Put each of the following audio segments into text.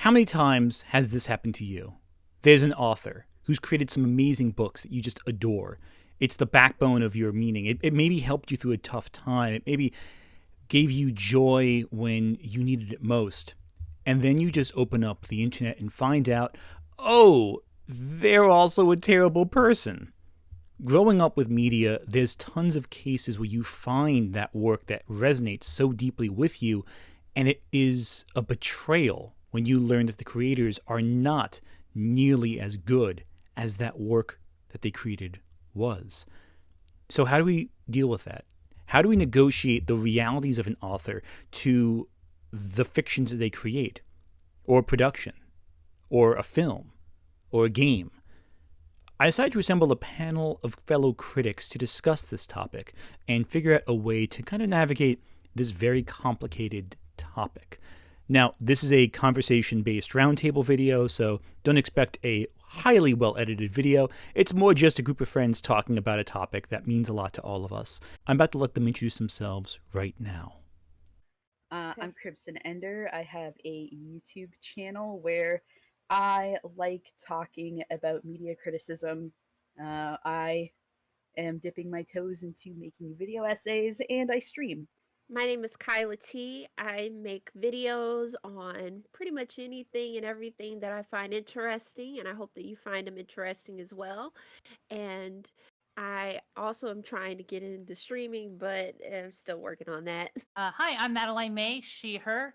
How many times has this happened to you? There's an author who's created some amazing books that you just adore. It's the backbone of your meaning. It maybe helped you through a tough time. It maybe gave you joy when you needed it most. And then you just open up the internet and find out, oh, they're also a terrible person. Growing up with media, there's tons of cases where you find that work that resonates so deeply with you, and it is a betrayal when you learn that the creators are not nearly as good as that work that they created was. So, how do we deal with that? How do we negotiate the realities of an author to the fictions that they create, or production, or a film, or a game? I decided to assemble a panel of fellow critics to discuss this topic and figure out a way to kind of navigate this very complicated topic. Now, this is a conversation-based roundtable video, so don't expect a highly well-edited video. It's more just a group of friends talking about a topic that means a lot to all of us. I'm about to let them introduce themselves right now. I'm Crimson Ender. I have a YouTube channel where I like talking about media criticism. I am dipping my toes into making video essays and I stream. My name is Kyla T. I make videos on pretty much anything and everything that I find interesting, and I hope that you find them interesting as well. And I also am trying to get into streaming, but I'm still working on that. Hi, I'm Madeline May, she, her.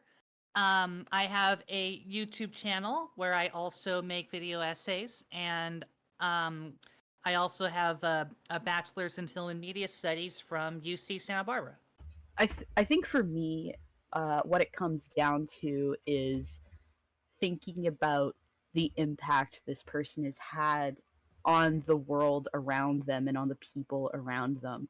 I have a YouTube channel where I also make video essays, and I also have a bachelor's in film and media studies from UC Santa Barbara. I think for me, what it comes down to is thinking about the impact this person has had on the world around them and on the people around them.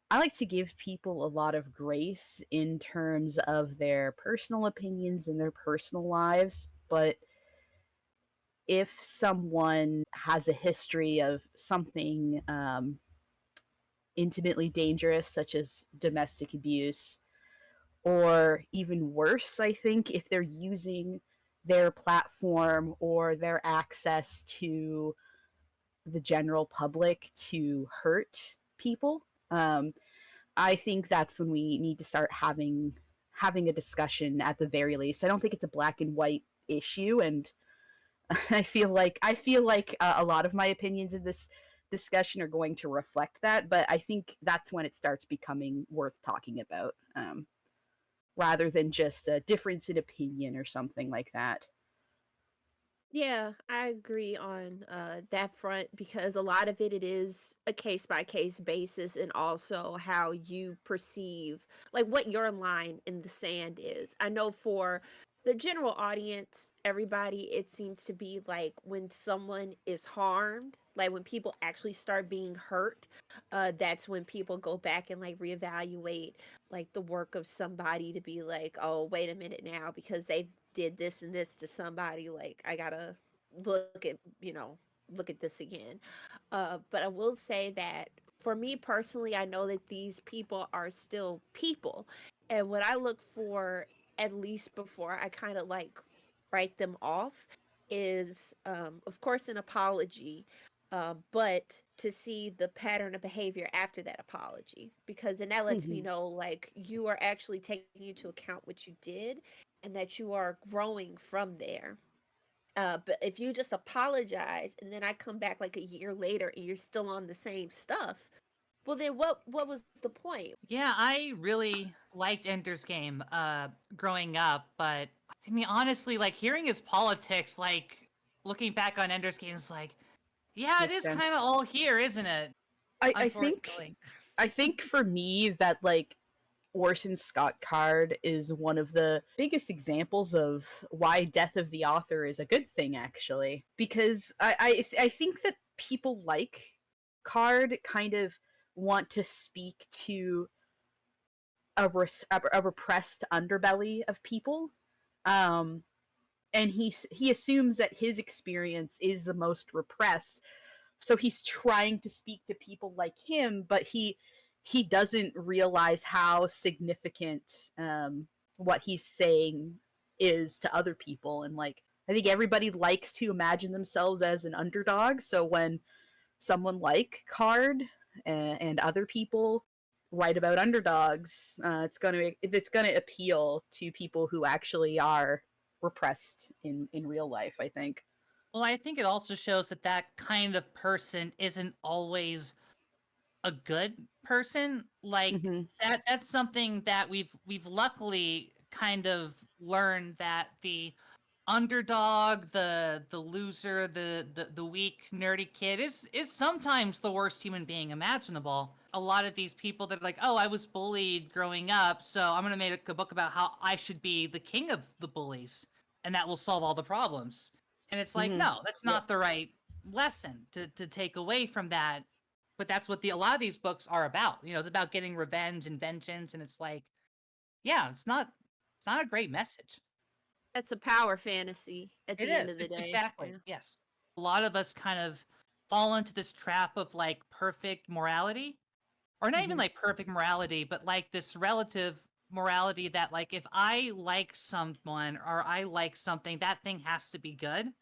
I like to give people a lot of grace in terms of their personal opinions and their personal lives, but if someone has a history of something intimately dangerous, such as domestic abuse, or even worse, I think, if they're using their platform or their access to the general public to hurt people, I think that's when we need to start having a discussion at the very least. I don't think it's a black and white issue, and I feel like a lot of my opinions in this discussion are going to reflect that, but I think that's when it starts becoming worth talking about, rather than just a difference in opinion or something like that. Yeah, I agree on that front because a lot of it is a case by case basis, and also how you perceive, like what your line in the sand is. I know for the general audience, everybody, it seems to be like when someone is harmed, like when people actually start being hurt, that's when people go back and like reevaluate like the work of somebody to be like, oh, wait a minute now, because they did this and this to somebody, like I gotta look at look at this again. But I will say that for me personally, I know that these people are still people, and what I look for, at least before I kind of like write them off, is of course an apology, but to see the pattern of behavior after that apology, because then that lets me Hmm. know like you are actually taking into account what you did and that you are growing from there. But if you just apologize and then I come back like a year later and you're still on the same stuff, well then what was the point? Yeah, I really liked Ender's Game growing up, but to me, honestly, like hearing his politics, like looking back on Ender's Game is like, yeah, it Makes is kind of sense. all here, isn't it? I think Unfortunately. I think for me that like Orson Scott Card is one of the biggest examples of why death of the author is a good thing, actually, because I think that people like Card kind of want to speak to a repressed underbelly of people, um, and he assumes that his experience is the most repressed, so he's trying to speak to people like him, but he doesn't realize how significant what he's saying is to other people, and like I think everybody likes to imagine themselves as an underdog. So when someone like Card and other people write about underdogs, it's gonna appeal to people who actually are repressed in real life, I think. Well, I think it also shows that that kind of person isn't always a good person. Like Hmm. that's something that we've luckily kind of learned, that the underdog, the loser, the weak nerdy kid is sometimes the worst human being imaginable. A lot of these people that are like, oh, I was bullied growing up, so I'm gonna make a book about how I should be the king of the bullies, and that will solve all the problems. And it's like, Hmm. no, that's Yep. not the right lesson to take away from that. But that's what a lot of these books are about. You know, it's about getting revenge and vengeance, and it's like, yeah, it's not a great message. That's a power fantasy at It the end is. of the It's day. exactly. Yeah. Yes. A lot of us kind of fall into this trap of like perfect morality, or not even Hmm. like perfect morality, but like this relative morality that like if I like someone or I like something, that thing has to be good.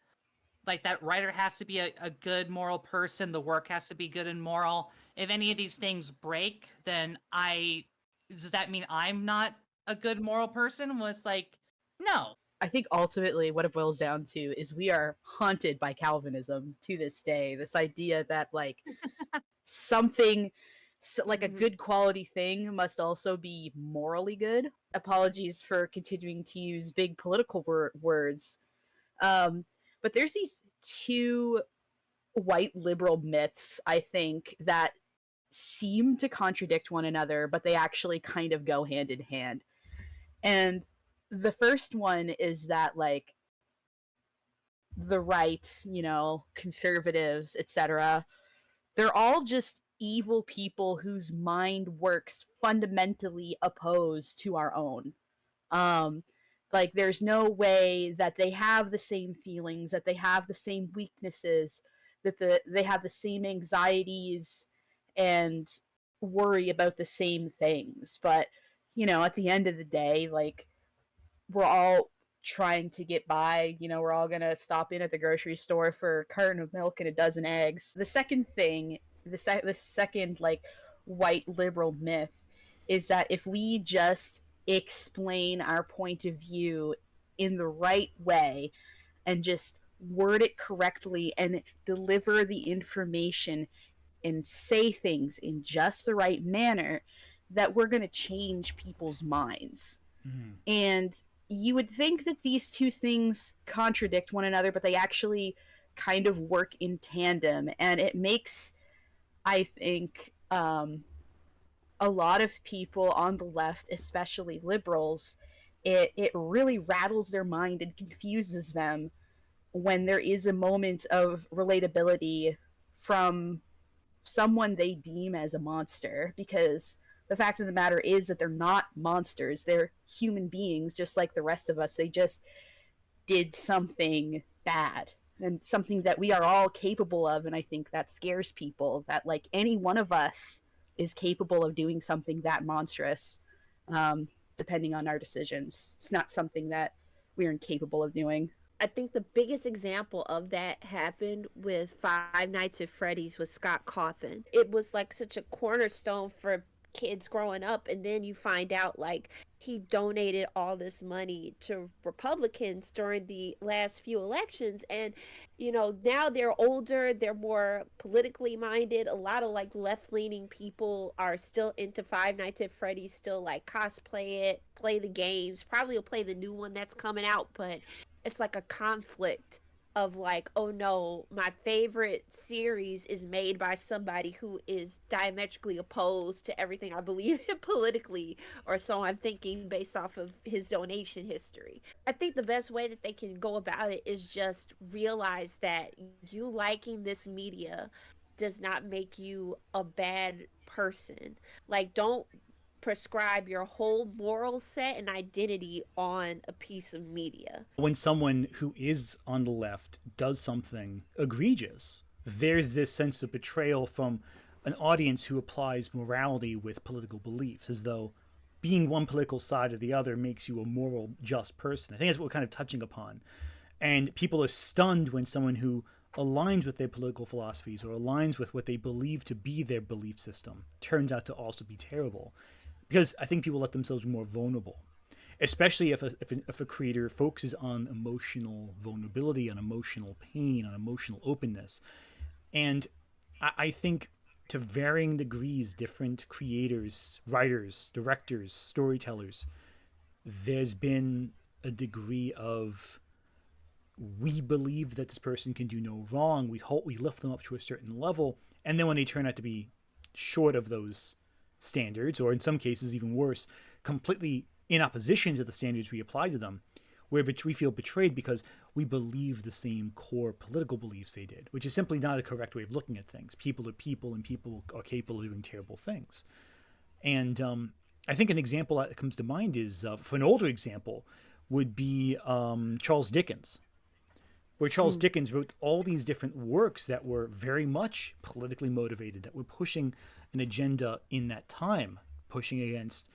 Like that writer has to be a good moral person, the work has to be good and moral. If any of these things break, then does that mean I'm not a good moral person? Well, it's like, no. I think ultimately what it boils down to is we are haunted by Calvinism to this day. This idea that like something like a Hmm. good quality thing must also be morally good. Apologies for continuing to use big political words. Um, but there's these two white liberal myths, I think, that seem to contradict one another, but they actually kind of go hand in hand. And the first one is that, like, the right, conservatives, etc., they're all just evil people whose mind works fundamentally opposed to our own. Um, like there's no way that they have the same feelings, that they have the same weaknesses, that they have the same anxieties and worry about the same things. But at the end of the day, like we're all trying to get by. We're all gonna stop in at the grocery store for a carton of milk and a dozen eggs. The second thing, the second like white liberal myth is that if we just explain our point of view in the right way and just word it correctly and deliver the information and say things in just the right manner, that we're going to change people's minds. Mm-hmm. And you would think that these two things contradict one another, but they actually kind of work in tandem. And it makes, I think, a lot of people on the left, especially liberals, it really rattles their mind and confuses them when there is a moment of relatability from someone they deem as a monster, because the fact of the matter is that they're not monsters. They're human beings just like the rest of us. They just did something bad and something that we are all capable of. And I think that scares people, that like any one of us is capable of doing something that monstrous, um, depending on our decisions. It's not something that we're incapable of doing. I think the biggest example of that happened with Five Nights at Freddy's with Scott Cawthon. It was like such a cornerstone for kids growing up, and then you find out like he donated all this money to Republicans during the last few elections, and now they're older, they're more politically minded. A lot of like left-leaning people are still into Five Nights at Freddy's, still like cosplay it, play the games, probably will play the new one that's coming out, but it's like a conflict of like, oh no, my favorite series is made by somebody who is diametrically opposed to everything I believe in politically, or so I'm thinking based off of his donation history. I think the best way that they can go about it is just realize that you liking this media does not make you a bad person. Like, don't prescribe your whole moral set and identity on a piece of media. When someone who is on the left does something egregious, there's this sense of betrayal from an audience who applies morality with political beliefs, as though being one political side or the other makes you a moral, just person. I think that's what we're kind of touching upon. And people are stunned when someone who aligns with their political philosophies or aligns with what they believe to be their belief system turns out to also be terrible. Because I think people let themselves be more vulnerable, especially if a creator focuses on emotional vulnerability, on emotional pain, on emotional openness. And I think to varying degrees, different creators, writers, directors, storytellers, there's been a degree of we believe that this person can do no wrong. We hope we lift them up to a certain level, and then when they turn out to be short of those standards, or in some cases even worse, completely in opposition to the standards we apply to them, where we feel betrayed because we believe the same core political beliefs they did, which is simply not a correct way of looking at things. People are people, and people are capable of doing terrible things. And I think an example that comes to mind is, for an older example, would be Charles Dickens, where Charles Dickens wrote all these different works that were very much politically motivated, that were pushing an agenda in that time, pushing against,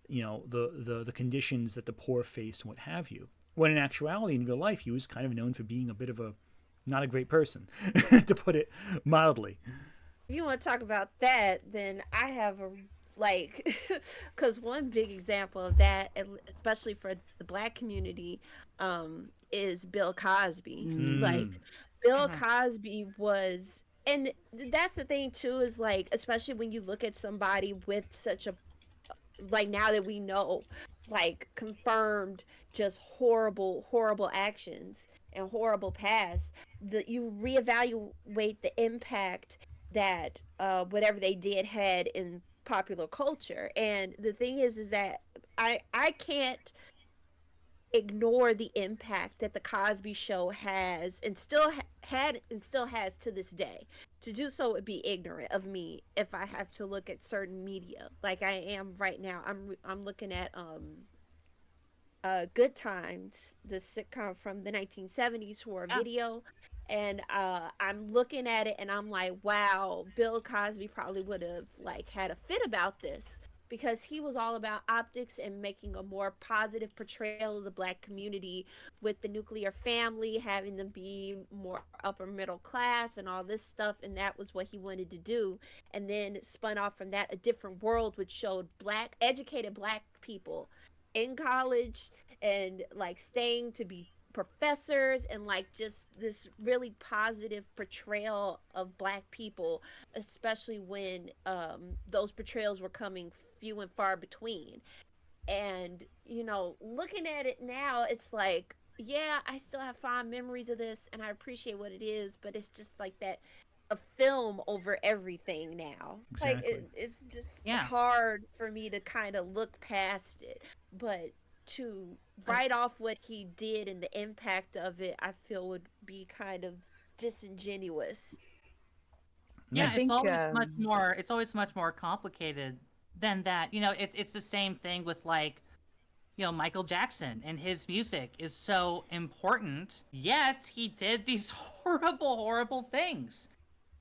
the conditions that the poor faced and what have you. When in actuality, in real life, he was kind of known for being a bit of a not a great person, to put it mildly. If you want to talk about that, then I have a like, because one big example of that, especially for the Black community, is Bill Cosby. Mm. Like, Bill Mhm. Cosby was, and that's the thing too, is like, especially when you look at somebody with such a, like, now that we know, like, confirmed just horrible actions and horrible past, that you reevaluate the impact that whatever they did had in popular culture. And the thing is that I can't ignore the impact that the Cosby Show has and still had and still has to this day. To do so would be ignorant of me if I have to look at certain media like I am right now. I'm looking at Good Times, the sitcom from the 1970s, for a Yeah. video, and I'm looking at it and I'm like, wow, Bill Cosby probably would have like had a fit about this, because he was all about optics and making a more positive portrayal of the Black community, with the nuclear family, having them be more upper middle class and all this stuff, and that was what he wanted to do. And then spun off from that a different world, which showed Black educated Black people in college and like staying to be professors, and like just this really positive portrayal of Black people, especially when those portrayals were coming few and far between. And looking at it now, it's like, yeah, I still have fond memories of this and I appreciate what it is, but it's just like that, a film over everything now. Like Exactly. it's just Yeah. hard for me to kind of look past it. But to I, write off what he did and the impact of it, I feel would be kind of disingenuous. I Yeah. yeah, think it's always much more complicated than that. It's the same thing with, like, Michael Jackson and his music is so important, yet he did these horrible things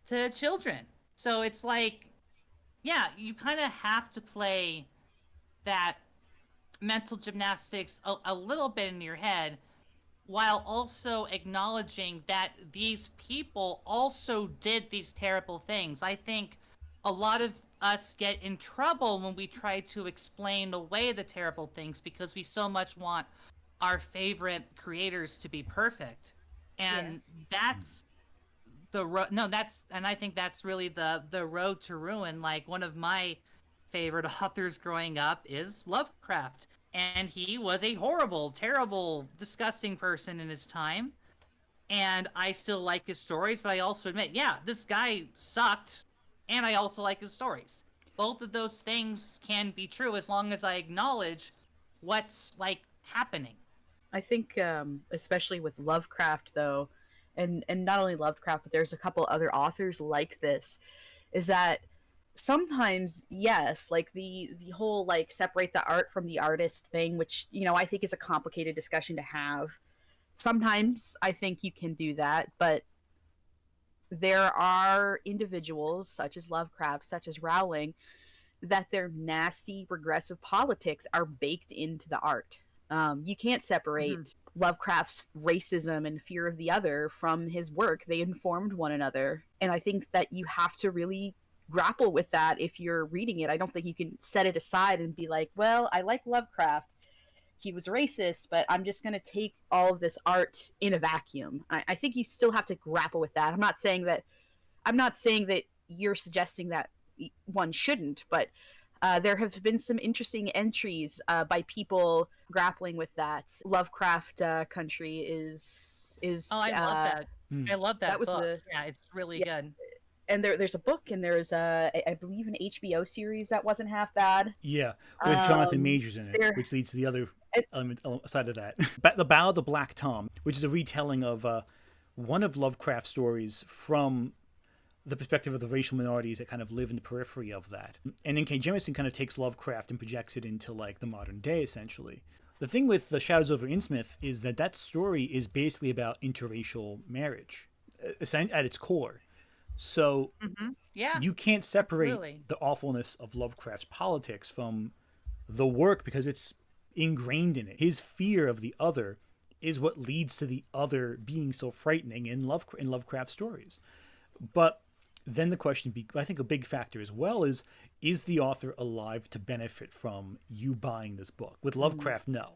to children. So it's like, yeah, you kind of have to play that mental gymnastics a little bit in your head, while also acknowledging that these people also did these terrible things. I think a lot of us get in trouble when we try to explain away the terrible things because we so much want our favorite creators to be perfect. Yeah. And that's no, that's, and I think that's really the road to ruin. Like, one of my favorite authors growing up is Lovecraft, and he was a horrible, terrible, disgusting person in his time. And I still like his stories, but I also admit, yeah, this guy sucked, and I also like his stories. Both of those things can be true as long as I acknowledge what's, like, happening. I think especially with Lovecraft though, and not only Lovecraft, but there's a couple other authors like this, is that sometimes, yes, like the whole like separate the art from the artist thing, which I think is a complicated discussion to have. Sometimes I think you can do that, but there are individuals such as Lovecraft, such as Rowling, that their nasty regressive politics are baked into the art. You can't separate Lovecraft's racism and fear of the other from his work. They informed one another. And I think that you have to really grapple with that if you're reading it. I don't think you can set it aside and be like, well, I like Lovecraft. He was racist, but I'm just going to take all of this art in a vacuum. I think you still have to grapple with that. I'm not saying that you're suggesting that one shouldn't, but there have been some interesting entries by people grappling with that. Lovecraft Country is. Oh, I love that. I love that, that was book. Yeah, it's really good. And there's a book, and there's I believe an HBO series that wasn't half bad. Yeah, with Jonathan Majors in it, which leads to the other element side of that. The Ballad of the Black Tom, which is a retelling of one of Lovecraft's stories from the perspective of the racial minorities that kind of live in the periphery of that. And N.K. Jemisin kind of takes Lovecraft and projects it into like the modern day, essentially. The thing with The Shadows over Innsmouth is that story is basically about interracial marriage at its core. So yeah, you can't separate the awfulness of Lovecraft's politics from the work because it's ingrained in it. His fear of the other is what leads to the other being so frightening in Lovecraft stories. But then the question, I think a big factor as well is the author alive to benefit from you buying this book? With Lovecraft, no.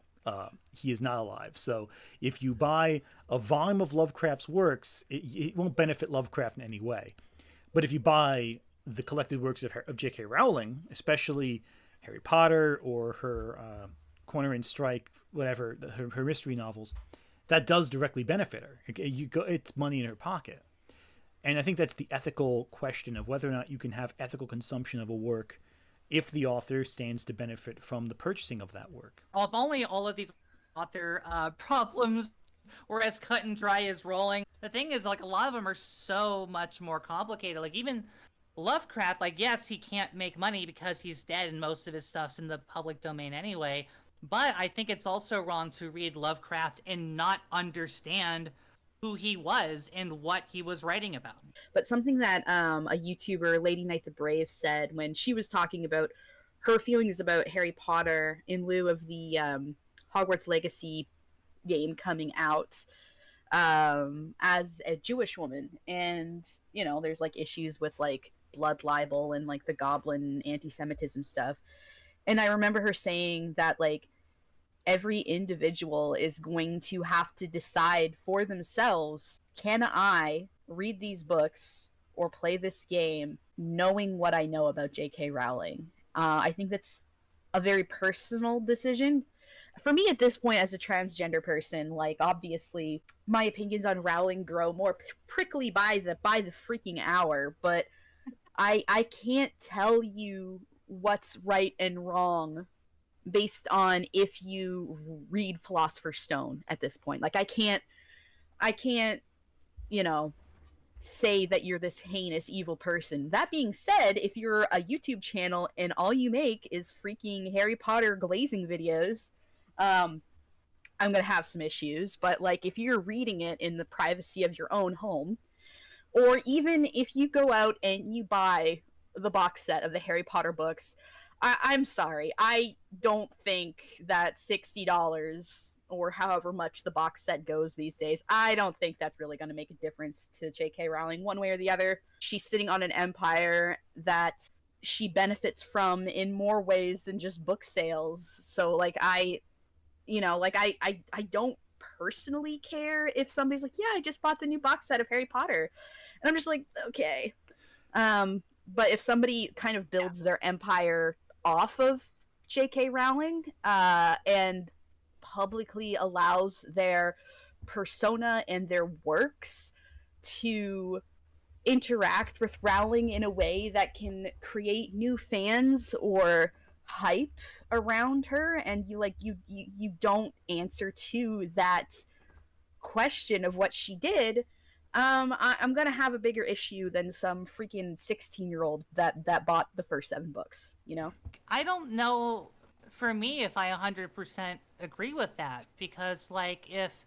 He is not alive. So if you buy a volume of Lovecraft's works, it won't benefit Lovecraft in any way. But if you buy the collected works of JK Rowling, especially Harry Potter or her Corner and Strike, whatever, her mystery novels, that does directly benefit her. It's money in her pocket. And I think that's the ethical question of whether or not you can have ethical consumption of a work if the author stands to benefit from the purchasing of that work. If only all of these author problems were as cut and dry as Rowling. The thing is, like, a lot of them are so much more complicated. Like, even Lovecraft, like, yes, he can't make money because he's dead and most of his stuff's in the public domain anyway. But I think it's also wrong to read Lovecraft and not understand who he was and what he was writing about. But something that a YouTuber, Lady Knight the Brave, said when she was talking about her feelings about Harry Potter in lieu of the Hogwarts Legacy game coming out, as a Jewish woman. And, you know, there's like issues with like blood libel and like the goblin anti-Semitism stuff. And I remember her saying that like every individual is going to have to decide for themselves, can I read these books or play this game knowing what I know about JK Rowling? I think that's a very personal decision. For me at this point as a transgender person, like obviously my opinions on Rowling grow more prickly by the freaking hour, but I can't tell you what's right and wrong based on if you read Philosopher's Stone at this point. Like I can't, you know, say that you're this heinous evil person. That being said, if you're a YouTube channel and all you make is freaking Harry Potter glazing videos, I'm gonna have some issues. But like if you're reading it in the privacy of your own home, or even if you go out and you buy the box set of the Harry Potter books, I'm sorry, I don't think that $60 or however much the box set goes these days, I don't think that's really going to make a difference to JK Rowling one way or the other. She's sitting on an empire that she benefits from in more ways than just book sales. So like I don't personally care if somebody's like, yeah, I just bought the new box set of Harry Potter. And I'm just like, okay. But if somebody kind of builds their empire off of JK Rowling and publicly allows their persona and their works to interact with Rowling in a way that can create new fans or hype around her, and you don't answer to that question of what she did, I'm gonna have a bigger issue than some freaking 16-year-old that bought the first 7 books, you know? I don't know, for me, if I 100% agree with that, because, like, if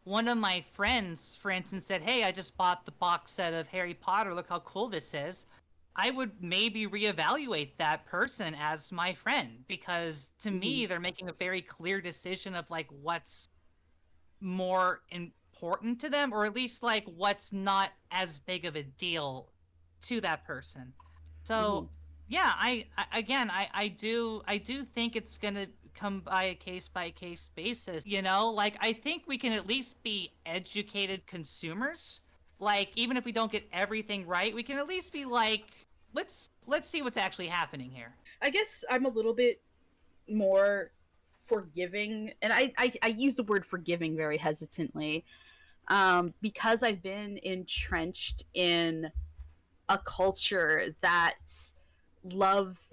one of my friends, for instance, said, hey, I just bought the box set of Harry Potter, look how cool this is, I would maybe reevaluate that person as my friend, because to me they're making a very clear decision of like what's more important to them, or at least like what's not as big of a deal to that person. So yeah, I do think it's gonna come by a by case basis. Like I think we can at least be educated consumers. Like even if we don't get everything right, we can at least be like, let's see what's actually happening here. I guess I'm a little bit more forgiving, and I use the word forgiving very hesitantly, because I've been entrenched in a culture that loves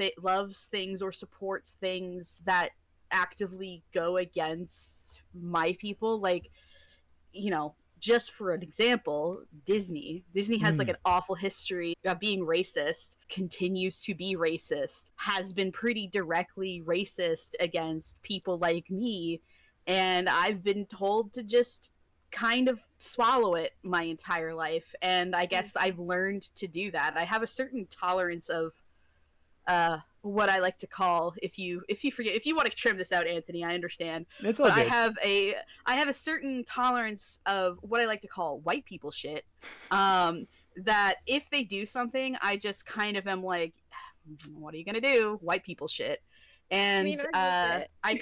things or supports things that actively go against my people. Like, just for an example, Disney has like an awful history of being racist, continues to be racist, has been pretty directly racist against people like me, and I've been told to just kind of swallow it my entire life. And I guess I've learned to do that. I have a certain tolerance of what I like to call, if you forget, if you want to trim this out, Anthony, I understand. It's all But good. I have a certain tolerance of what I like to call white people shit. That if they do something, I just kind of am like, what are you gonna do? White people shit. And I get that. I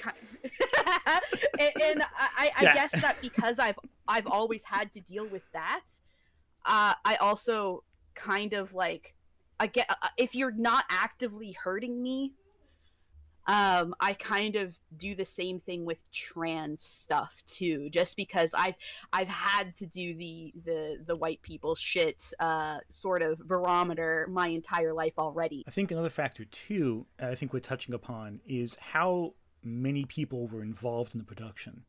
guess that because I've always had to deal with that, I also kind of like, I get, if you're not actively hurting me, I kind of do the same thing with trans stuff too, just because I've had to do the white people shit sort of barometer my entire life already. I think another factor too, I think we're touching upon, is how many people were involved in the production.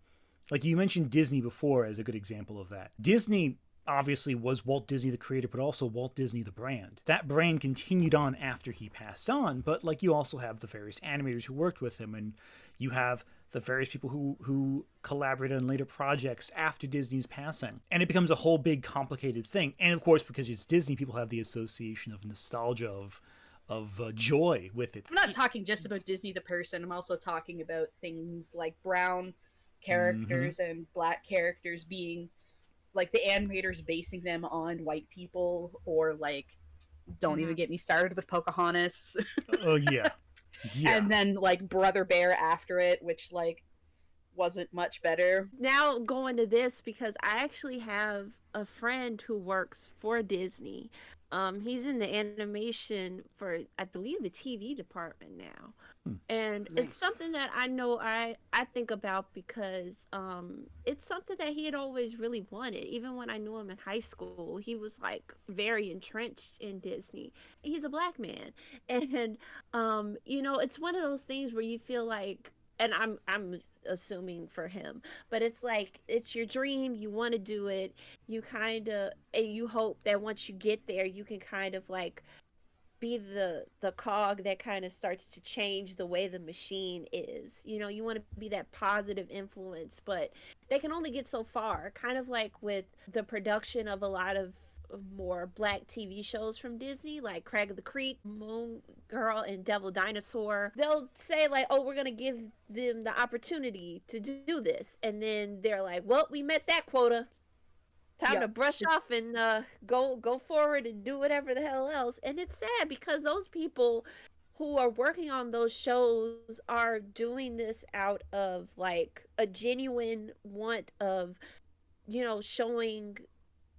Like you mentioned Disney before as a good example of that. Disney obviously was Walt Disney the creator, but also Walt Disney the brand. That brand continued on after he passed on, but like you also have the various animators who worked with him, and you have the various people who collaborated on later projects after Disney's passing. And it becomes a whole big complicated thing. And of course, because it's Disney, people have the association of nostalgia, of joy with it. I'm not talking just about Disney the person. I'm also talking about things like brown characters and black characters being, like, the animators basing them on white people, or like, don't even get me started with Pocahontas. Oh yeah. And then like Brother Bear after it, which like wasn't much better. Now going to this, because I actually have a friend who works for Disney. He's in the animation for, I believe, the TV department now. And Nice. it's something that I know I think about, because it's something that he had always really wanted. Even when I knew him in high school, he was like very entrenched in Disney. He's a black man, and it's one of those things where you feel like, and I'm assuming for him, but it's like, it's your dream, you want to do it, you kind of, and you hope that once you get there, you can kind of like be the cog that kind of starts to change the way the machine is. You want to be that positive influence, but they can only get so far. Kind of like with the production of a lot of more black TV shows from Disney, like Crag of the Creek, Moon Girl, and Devil Dinosaur. They'll say like, oh, we're gonna give them the opportunity to do this, and then they're like, well, we met that quota, time to brush off and go forward and do whatever the hell else. And it's sad, because those people who are working on those shows are doing this out of like a genuine want of showing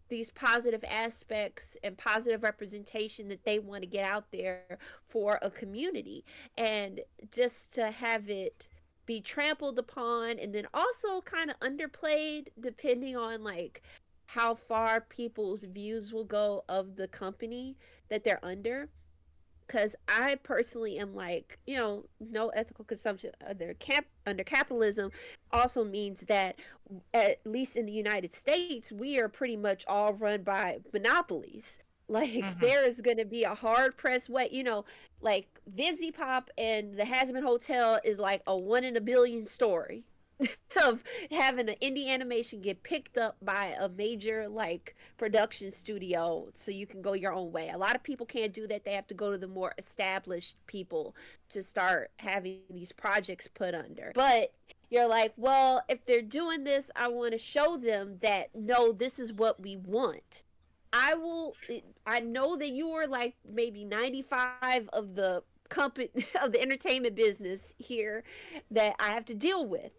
these positive aspects and positive representation that they want to get out there for a community. And just to have it be trampled upon, and then also kind of underplayed, depending on like how far people's views will go of the company that they're under. Because I personally am like, no ethical consumption under capitalism also means that, at least in the United States, we are pretty much all run by monopolies. Like, there is going to be a hard pressed way, like Vivzy Pop and the Hasman Hotel is like a 1 in a billion story. of having an indie animation get picked up by a major like production studio so you can go your own way. A lot of people can't do that. They have to go to the more established people to start having these projects put under. But you're like, well, if they're doing this, I want to show them that no, this is what we want. I know that you are like maybe 95 of the company of the entertainment business here that I have to deal with.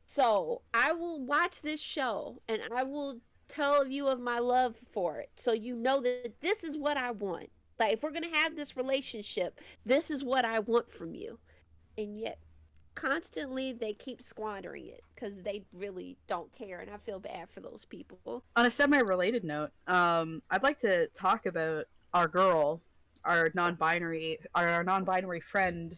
So I will watch this show and I will tell you of my love for it. So you know that this is what I want. Like, if we're going to have this relationship, this is what I want from you. And yet, constantly, they keep squandering it because they really don't care. And I feel bad for those people. On a semi-related note, I'd like to talk about our girl, our non-binary friend,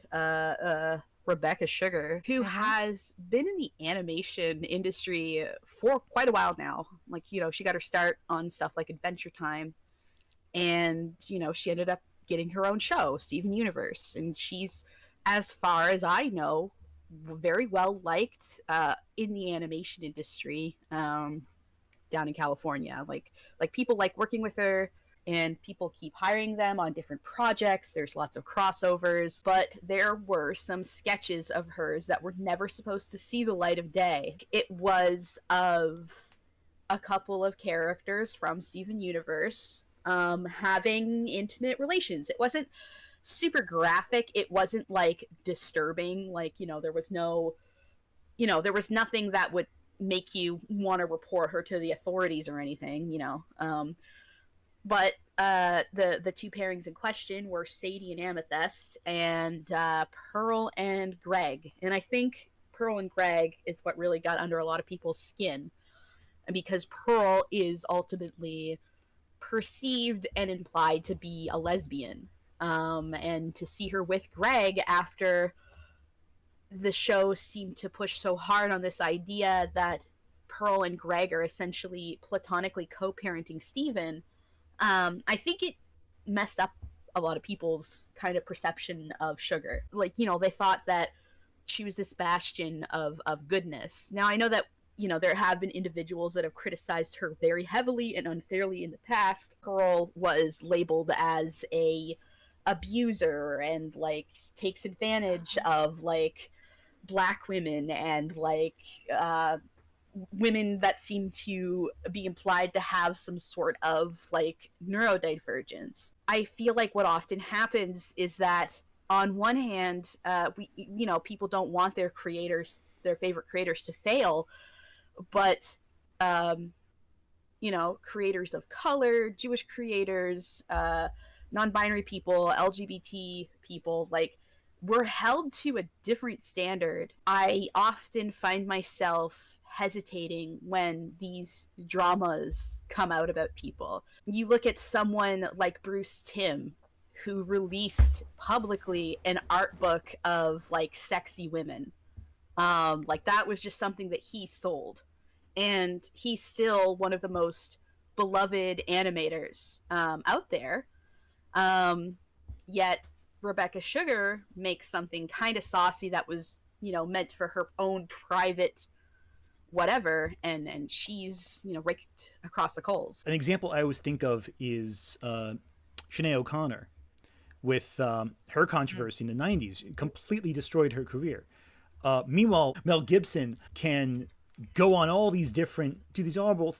Rebecca Sugar, who has been in the animation industry for quite a while now. Like, she got her start on stuff like Adventure Time, and she ended up getting her own show, Steven Universe, and she's, as far as I know, very well liked in the animation industry down in California. Like people like working with her, and people keep hiring them on different projects. There's lots of crossovers, but there were some sketches of hers that were never supposed to see the light of day. It was of a couple of characters from Steven Universe having intimate relations. It wasn't super graphic. It wasn't like disturbing. Like, there was nothing that would make you want to report her to the authorities or anything, but the two pairings in question were Sadie and Amethyst, and Pearl and Greg. And I think Pearl and Greg is what really got under a lot of people's skin, because Pearl is ultimately perceived and implied to be a lesbian. And to see her with Greg after the show seemed to push so hard on this idea that Pearl and Greg are essentially platonically co-parenting Steven, I think it messed up a lot of people's kind of perception of Sugar. Like, they thought that she was this bastion of goodness. Now, I know that, there have been individuals that have criticized her very heavily and unfairly in the past. Pearl was labeled as a abuser and, like, takes advantage of, like, Black women and, like, women that seem to be implied to have some sort of, like, neurodivergence. I feel like what often happens is that on one hand, people don't want their favorite creators to fail, but creators of color, Jewish creators, non-binary people, LGBT people, like, we're held to a different standard. I often find myself hesitating when these dramas come out about people. You look at someone like Bruce Timm, who released publicly an art book of, like, sexy women. Like, that was just something that he sold. And he's still one of the most beloved animators out there. Yet Rebecca Sugar makes something kind of saucy that was, meant for her own private whatever, and she's, raked across the coals. An example I always think of is Sinead O'Connor with her controversy in the 90s. Completely destroyed her career. Meanwhile, Mel Gibson can go on all these different,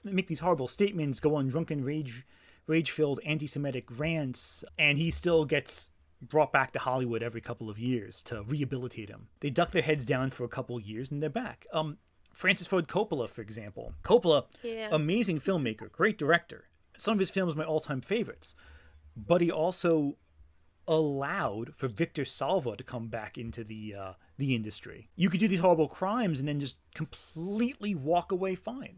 make these horrible statements, go on drunken rage-filled anti-Semitic rants, and he still gets brought back to Hollywood every couple of years to rehabilitate him. They duck their heads down for a couple of years and they're back. Francis Ford Coppola, for example. Coppola, amazing filmmaker, great director. Some of his films are my all-time favorites. But he also allowed for Victor Salva to come back into the industry. You could do these horrible crimes and then just completely walk away fine.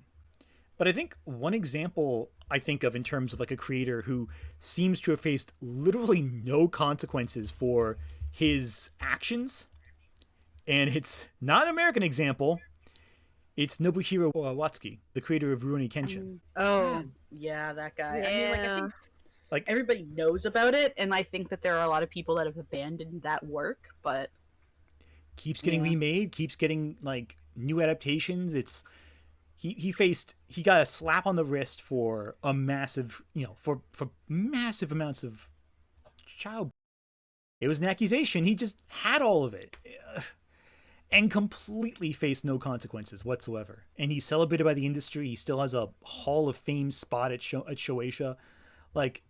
But I think one example I think of in terms of, like, a creator who seems to have faced literally no consequences for his actions, and it's not an American example, it's Nobuhiro Watsuki, the creator of Rurouni Kenshin. Yeah, that guy. Yeah. I mean, I think everybody knows about it, and I think that there are a lot of people that have abandoned that work, but keeps getting remade, keeps getting, like, new adaptations. It's he got a slap on the wrist for a massive, for massive amounts of child. It was an accusation. He just had all of it. And completely faced no consequences whatsoever. And he's celebrated by the industry. He still has a Hall of Fame spot at Shueisha. Like,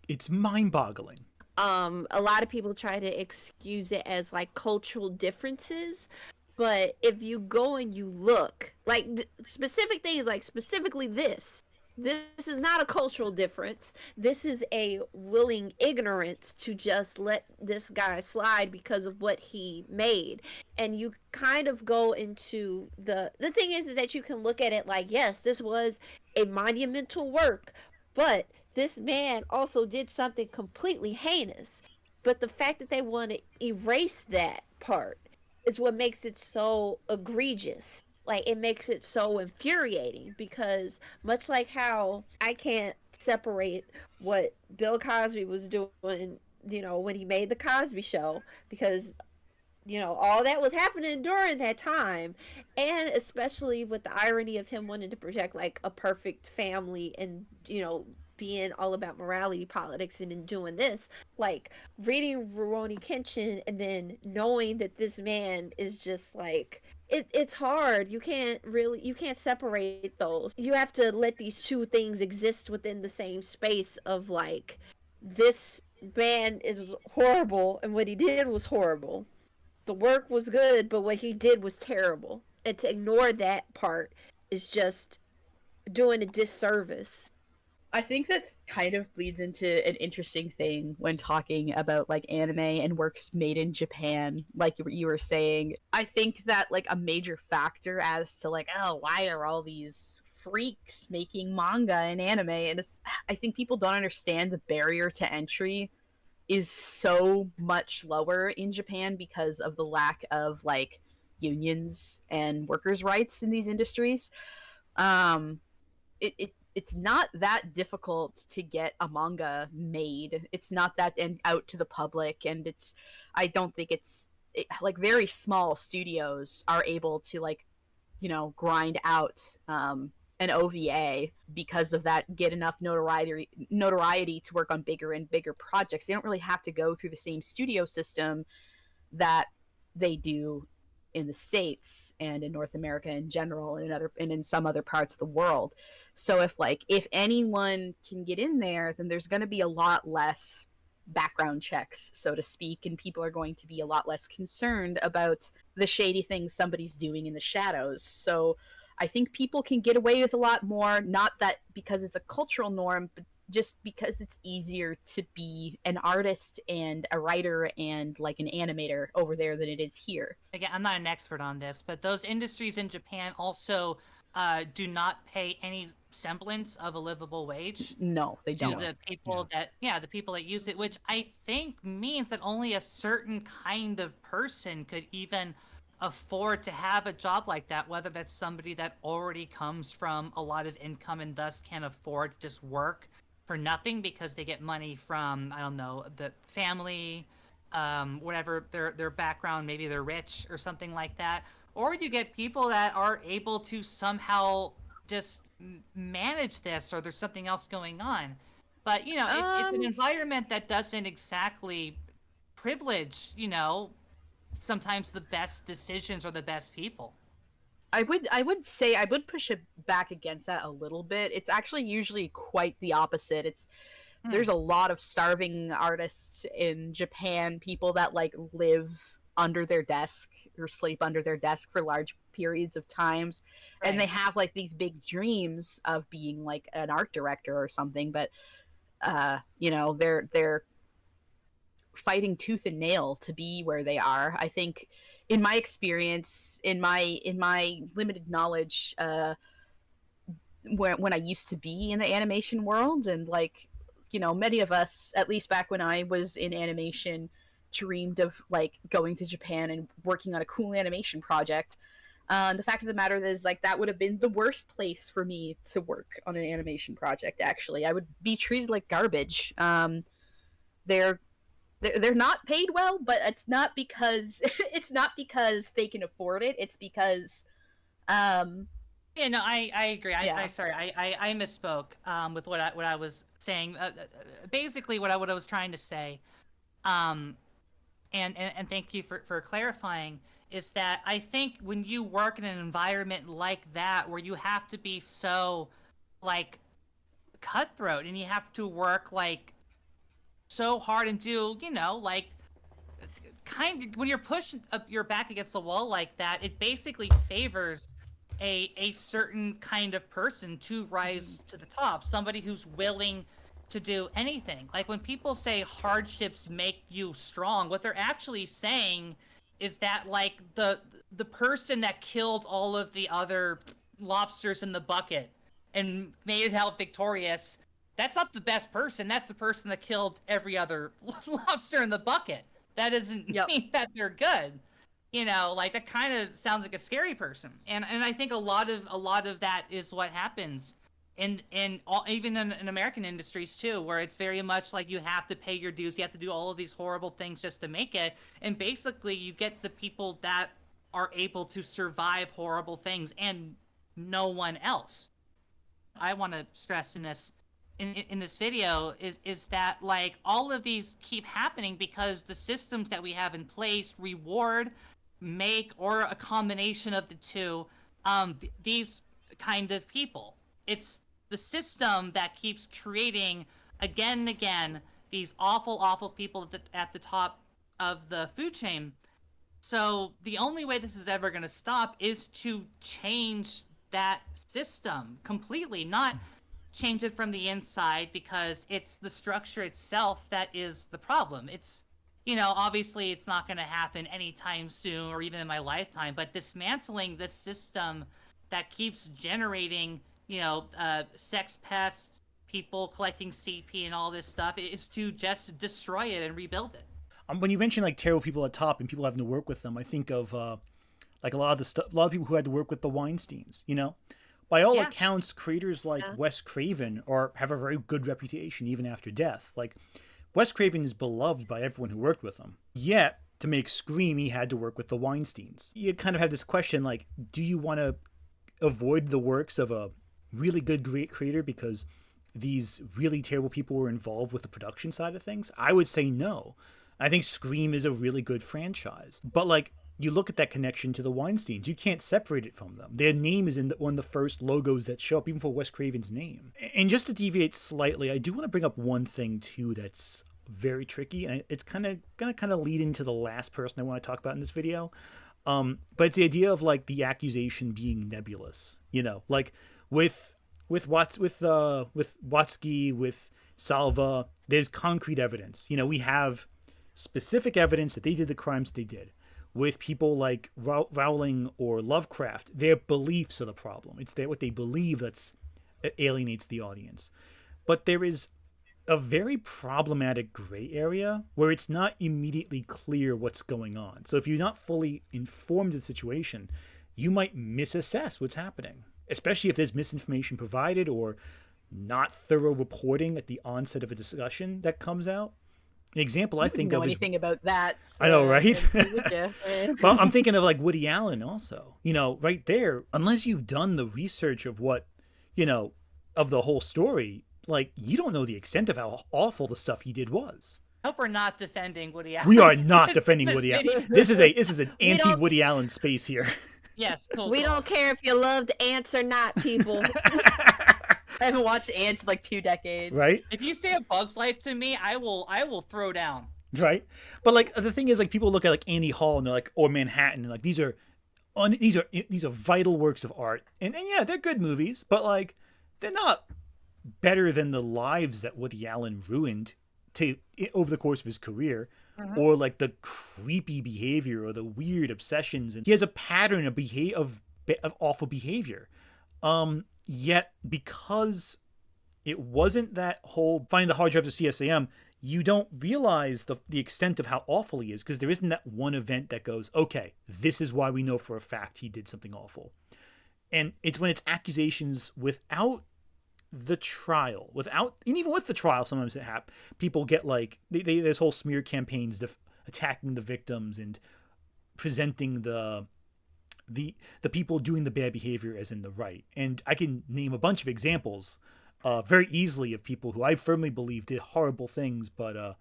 it's mind-boggling. A lot of people try to excuse it as like cultural differences, but if you go and you look, like specific things, like specifically this is not a cultural difference. This is a willing ignorance to just let this guy slide because of what he made. And you kind of go into the thing is that you can look at it like, yes, this was a monumental work, but this man also did something completely heinous. But the fact that they want to erase that part is what makes it so egregious. Like, it makes it so infuriating because, much like how I can't separate what Bill Cosby was doing, when he made the Cosby Show, because all that was happening during that time, and especially with the irony of him wanting to project like a perfect family and being all about morality politics and in doing this, like reading Rurouni Kenshin and then knowing that this man is just like it's hard. You can't separate those. You have to let these two things exist within the same space of like, this man is horrible and what he did was horrible. The work was good, but what he did was terrible. And to ignore that part is just doing a disservice. I think that kind of bleeds into an interesting thing when talking about like anime and works made in Japan, like you were saying. I think that like a major factor as to like, oh, why are all these freaks making manga and anime? And I think people don't understand the barrier to entry is so much lower in Japan because of the lack of like unions and workers' rights in these industries. It's not that difficult to get a manga made. It's not that and out to the public, and I don't think like very small studios are able to like grind out an OVA because of that, get enough notoriety to work on bigger and bigger projects. They don't really have to go through the same studio system that they do in the States and in North America in general and in some other parts of the world. So if anyone can get in there, then there's going to be a lot less background checks, so to speak, and people are going to be a lot less concerned about the shady things somebody's doing in the shadows. So I think people can get away with a lot more, not that because it's a cultural norm, but just because it's easier to be an artist and a writer and like an animator over there than it is here. Again, I'm not an expert on this, but those industries in Japan also do not pay any semblance of a livable wage. No, they don't. To the people the people that use it, which I think means that only a certain kind of person could even afford to have a job like that, whether that's somebody that already comes from a lot of income and thus can afford to just work for nothing because they get money from, I don't know, the family, whatever their background, maybe they're rich or something like that. Or you get people that are able to somehow just manage this, or there's something else going on. But, it's an environment that doesn't exactly privilege, sometimes the best decisions or the best people. I would say I would push it back against that a little bit. It's actually usually quite the opposite. There's a lot of starving artists in Japan, people that like live under their desk or sleep under their desk for large periods of times, right. And they have like these big dreams of being like an art director or something, but they're fighting tooth and nail to be where they are. I think in my experience, in my limited knowledge, when I used to be in the animation world, and like, many of us, at least back when I was in animation, dreamed of like going to Japan and working on a cool animation project. The fact of the matter is, like, that would have been the worst place for me to work on an animation project. Actually, I would be treated like garbage. They're they're not paid well, but it's not because they can afford it. It's because Yeah, no, I agree. Yeah. I misspoke with what I was saying. Basically, what I was trying to say, um, and thank you for clarifying, is that I think when you work in an environment like that, where you have to be so like cutthroat and you have to work like so hard and do, like kind of when you're pushing up your back against the wall like that, it basically favors a certain kind of person to rise to the top, somebody who's willing to do anything. Like when people say hardships make you strong, what they're actually saying is that like the person that killed all of the other lobsters in the bucket and made it out victorious, that's not the best person. That's the person that killed every other lobster in the bucket. That doesn't mean that they're good. Like that kind of sounds like a scary person. And I think a lot of that is what happens in even in American industries too, where it's very much like you have to pay your dues, you have to do all of these horrible things just to make it, and basically you get the people that are able to survive horrible things and no one else. I want to stress in this video is that like all of these keep happening because the systems that we have in place reward, make, or a combination of the two these kind of people. It's the system that keeps creating again and again these awful people at the top of the food chain. So the only way this is ever going to stop is to change that system completely, not change it from the inside, because it's the structure itself that is the problem. It's, obviously it's not going to happen anytime soon or even in my lifetime, but dismantling this system that keeps generating, sex pests, people collecting CP and all this stuff is to just destroy it and rebuild it. When you mention like terrible people at top and people having to work with them, I think of like a lot of people who had to work with the Weinsteins, By all accounts, creators like Wes Craven have a very good reputation even after death. Like, Wes Craven is beloved by everyone who worked with him. Yet, to make Scream, he had to work with the Weinsteins. You kind of have this question, like, do you want to avoid the works of a really good, great creator because these really terrible people were involved with the production side of things? I would say no. I think Scream is a really good franchise. But, like, you look at that connection to the Weinsteins, you can't separate it from them. Their name is in one of the first logos that show up, even for Wes Craven's name. And just to deviate slightly, I do want to bring up one thing, too, that's very tricky. And it's going to lead into the last person I want to talk about in this video. But it's the idea of, like, the accusation being nebulous. Like, with Watsky, with Salva, there's concrete evidence. We have specific evidence that they did the crimes they did. With people like Rowling or Lovecraft, their beliefs are the problem. It's what they believe that alienates the audience. But there is a very problematic gray area where it's not immediately clear what's going on. So if you're not fully informed of the situation, you might misassess what's happening, especially if there's misinformation provided or not thorough reporting at the onset of a discussion that comes out. An example I think of is anything about that. So I know, right? Well, I'm thinking of like Woody Allen also. Right there, unless you've done the research of what, of the whole story, like you don't know the extent of how awful the stuff he did was. I hope we're not defending Woody Allen. We are not defending Woody Allen. This is an anti-Woody Allen space here. Yes, cool. We don't care if you loved ants or not, people. I haven't watched Ants in like 2 decades. Right? If you say A Bug's Life to me, I will throw down. Right? But like the thing is, like people look at like Annie Hall and they're like, or Manhattan, and like these are vital works of art, and yeah, they're good movies, but like they're not better than the lives that Woody Allen ruined over the course of his career, or like the creepy behavior or the weird obsessions, and he has a pattern of awful behavior. Yet, because it wasn't that whole find the hard drive of CSAM, you don't realize the extent of how awful he is, because there isn't that one event that goes, okay, this is why we know for a fact he did something awful. And it's when it's accusations without the trial, without, and even with the trial, sometimes people get like they this whole smear campaigns attacking the victims and presenting the people doing the bad behavior as in the right. And I can name a bunch of examples very easily of people who I firmly believe did horrible things, but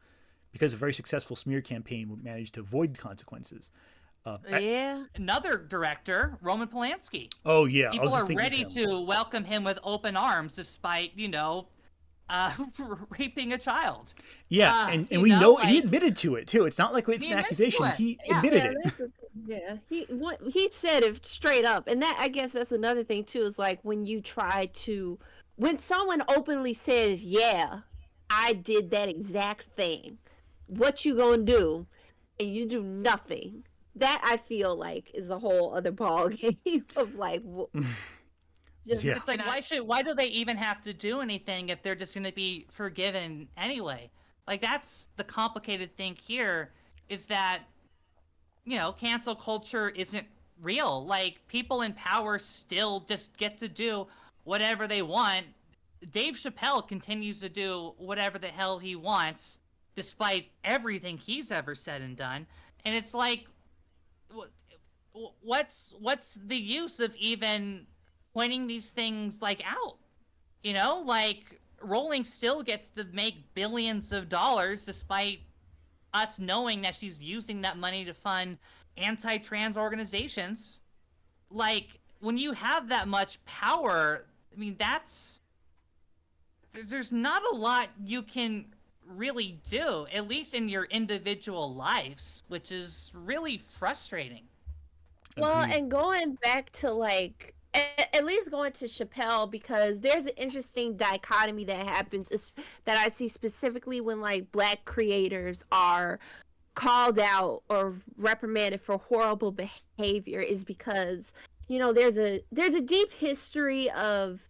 because of a very successful smear campaign, managed to avoid consequences. Another director, Roman Polanski. Oh yeah, People are ready to welcome him with open arms, despite raping a child. Yeah, and we know he admitted to it too. It's not like it's an accusation. He admitted it. He said it straight up, and I guess that's another thing too. Is like when someone openly says, "Yeah, I did that exact thing," what you gonna do? And you do nothing. That I feel like is a whole other ball game of like. It's like why do they even have to do anything if they're just going to be forgiven anyway? Like that's the complicated thing here is that cancel culture isn't real. Like people in power still just get to do whatever they want. Dave Chappelle continues to do whatever the hell he wants despite everything he's ever said and done. And it's like what's the use of even pointing these things like out? Like Rowling still gets to make billions of dollars despite us knowing that she's using that money to fund anti-trans organizations. Like when you have that much power, I mean there's not a lot you can really do, at least in your individual lives, which is really frustrating. Well, and going back to like at least going to Chappelle, because there's an interesting dichotomy that happens that I see specifically when like Black creators are called out or reprimanded for horrible behavior, is because there's a deep history of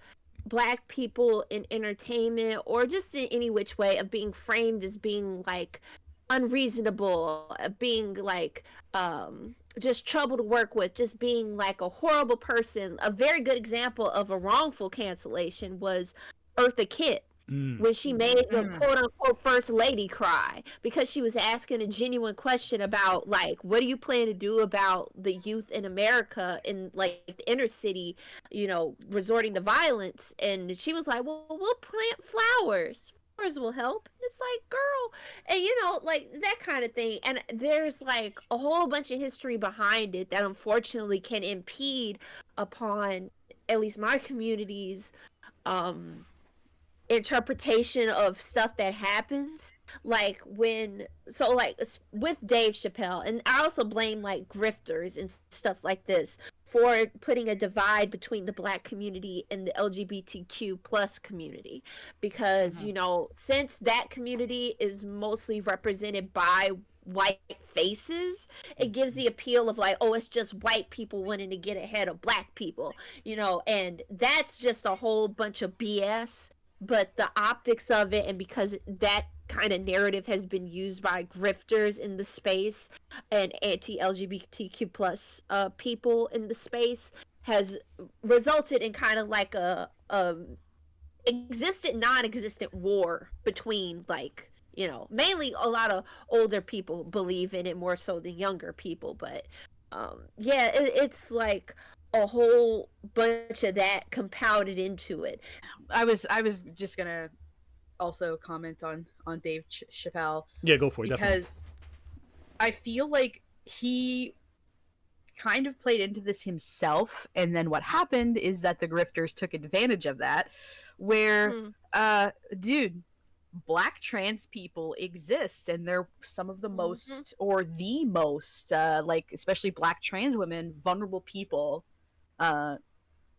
Black people in entertainment or just in any which way of being framed as being like unreasonable, being like just trouble to work with, just being like a horrible person. A very good example of a wrongful cancellation was Eartha Kitt. When she made the quote-unquote first lady cry because she was asking a genuine question about like, what do you plan to do about the youth in America in like the inner city, resorting to violence? And she was like, well, we'll plant flowers will help. It's like, girl, and like that kind of thing. And there's like a whole bunch of history behind it that unfortunately can impede upon at least my community's interpretation of stuff that happens. Like with Dave Chappelle, and I also blame like grifters and stuff like this for putting a divide between the Black community and the LGBTQ plus community, because since that community is mostly represented by white faces, it gives the appeal of like, oh, it's just white people wanting to get ahead of Black people, and that's just a whole bunch of BS. But the optics of it, and because that kind of narrative has been used by grifters in the space and anti-LGBTQ plus people in the space, has resulted in kind of like a non-existent war between like, mainly a lot of older people believe in it more so than younger people. But it's like a whole bunch of that compounded into it. I was just gonna also comment on Dave Chappelle. Yeah, go for it. Because definitely. I feel like he kind of played into this himself, and then what happened is that the grifters took advantage of that. Where, dude, Black trans people exist, and they're some of the most, or the most, like especially Black trans women, vulnerable people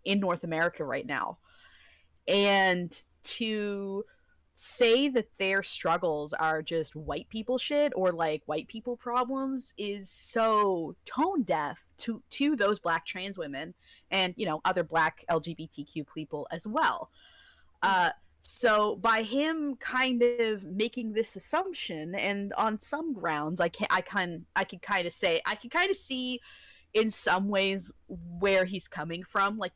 in North America right now. And to say that their struggles are just white people shit or like white people problems is so tone deaf to those Black trans women and other Black LGBTQ people as well. So by him kind of making this assumption, and on some grounds I can kind of see in some ways where he's coming from. Like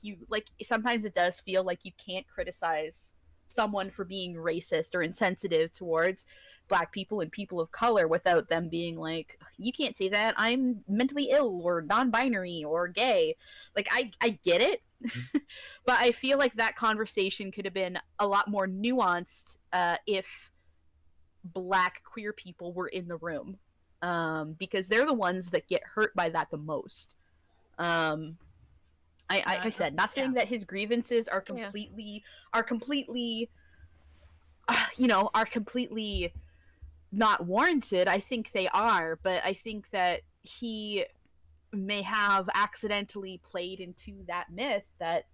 sometimes it does feel like you can't criticize someone for being racist or insensitive towards Black people and people of color without them being like, you can't say that, I'm mentally ill or non-binary or gay. Like, I get it. But I feel like that conversation could have been a lot more nuanced if Black queer people were in the room, because they're the ones that get hurt by that the most. I said, not saying that his grievances are completely are completely not warranted. I think they are, but I think that he may have accidentally played into that myth that,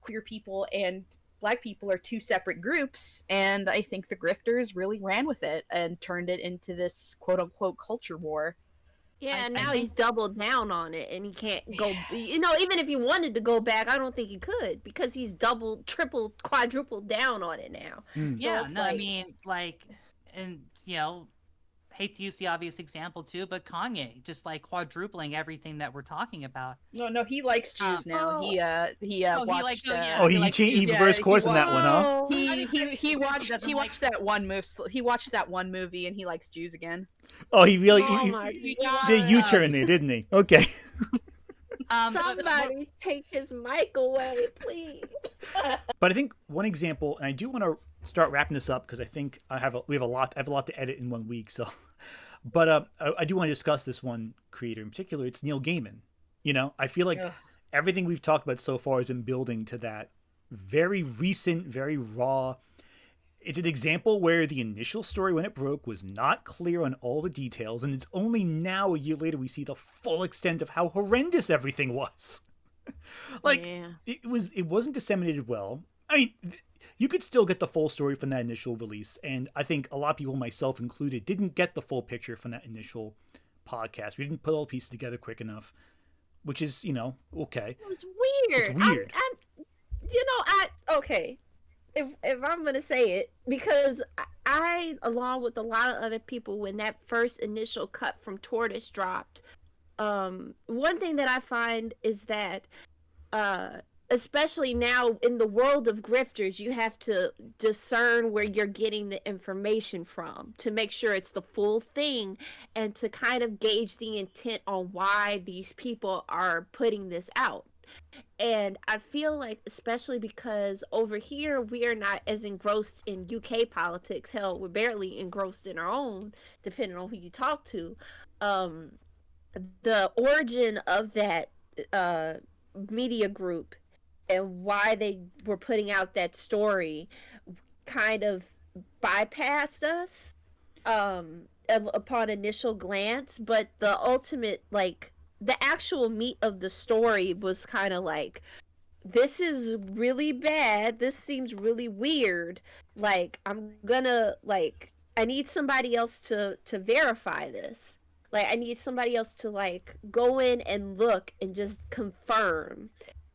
queer people and Black people are two separate groups, and I think the grifters really ran with it and turned it into this quote-unquote culture war. Yeah, now he's doubled down on it, and he can't go. Even if he wanted to go back, I don't think he could, because he's doubled, tripled, quadrupled down on it now. Yeah, no, I mean, like, and hate to use the obvious example too, but Kanye just like quadrupling everything that we're talking about. No, he likes Jews now. He watched. He reversed course in that one, huh? He watched that one movie. He watched that one movie, and he likes Jews again. Oh, he really did a U-turn there, didn't he? Okay. Somebody take his mic away, please. But I think one example, and I do want to start wrapping this up because I think I have a lot to edit in 1 week. So, but I do want to discuss this one creator in particular. It's Neil Gaiman. I feel like everything we've talked about so far has been building to that very recent, very raw. It's an example where the initial story, when it broke, was not clear on all the details, and it's only now, a year later, we see the full extent of how horrendous everything was. It wasn't disseminated well. I mean, you could still get the full story from that initial release, and I think a lot of people, myself included, didn't get the full picture from that initial podcast. We didn't put all the pieces together quick enough, which is, okay. It was weird. It's weird. Okay. If I'm gonna say it, because I, along with a lot of other people, when that first initial cut from Tortoise dropped, one thing that I find is that, especially now in the world of grifters, you have to discern where you're getting the information from to make sure it's the full thing, and to kind of gauge the intent on why these people are putting this out. And I feel like, especially because over here we are not as engrossed in UK politics. Hell, we're barely engrossed in our own, depending on who you talk to. The origin of that media group and why they were putting out that story kind of bypassed us upon initial glance, but the ultimate, the actual meat of the story was kind of like, this is really bad, this seems really weird, I'm gonna, I need somebody else to verify this. I need somebody else to, go in and look and just confirm.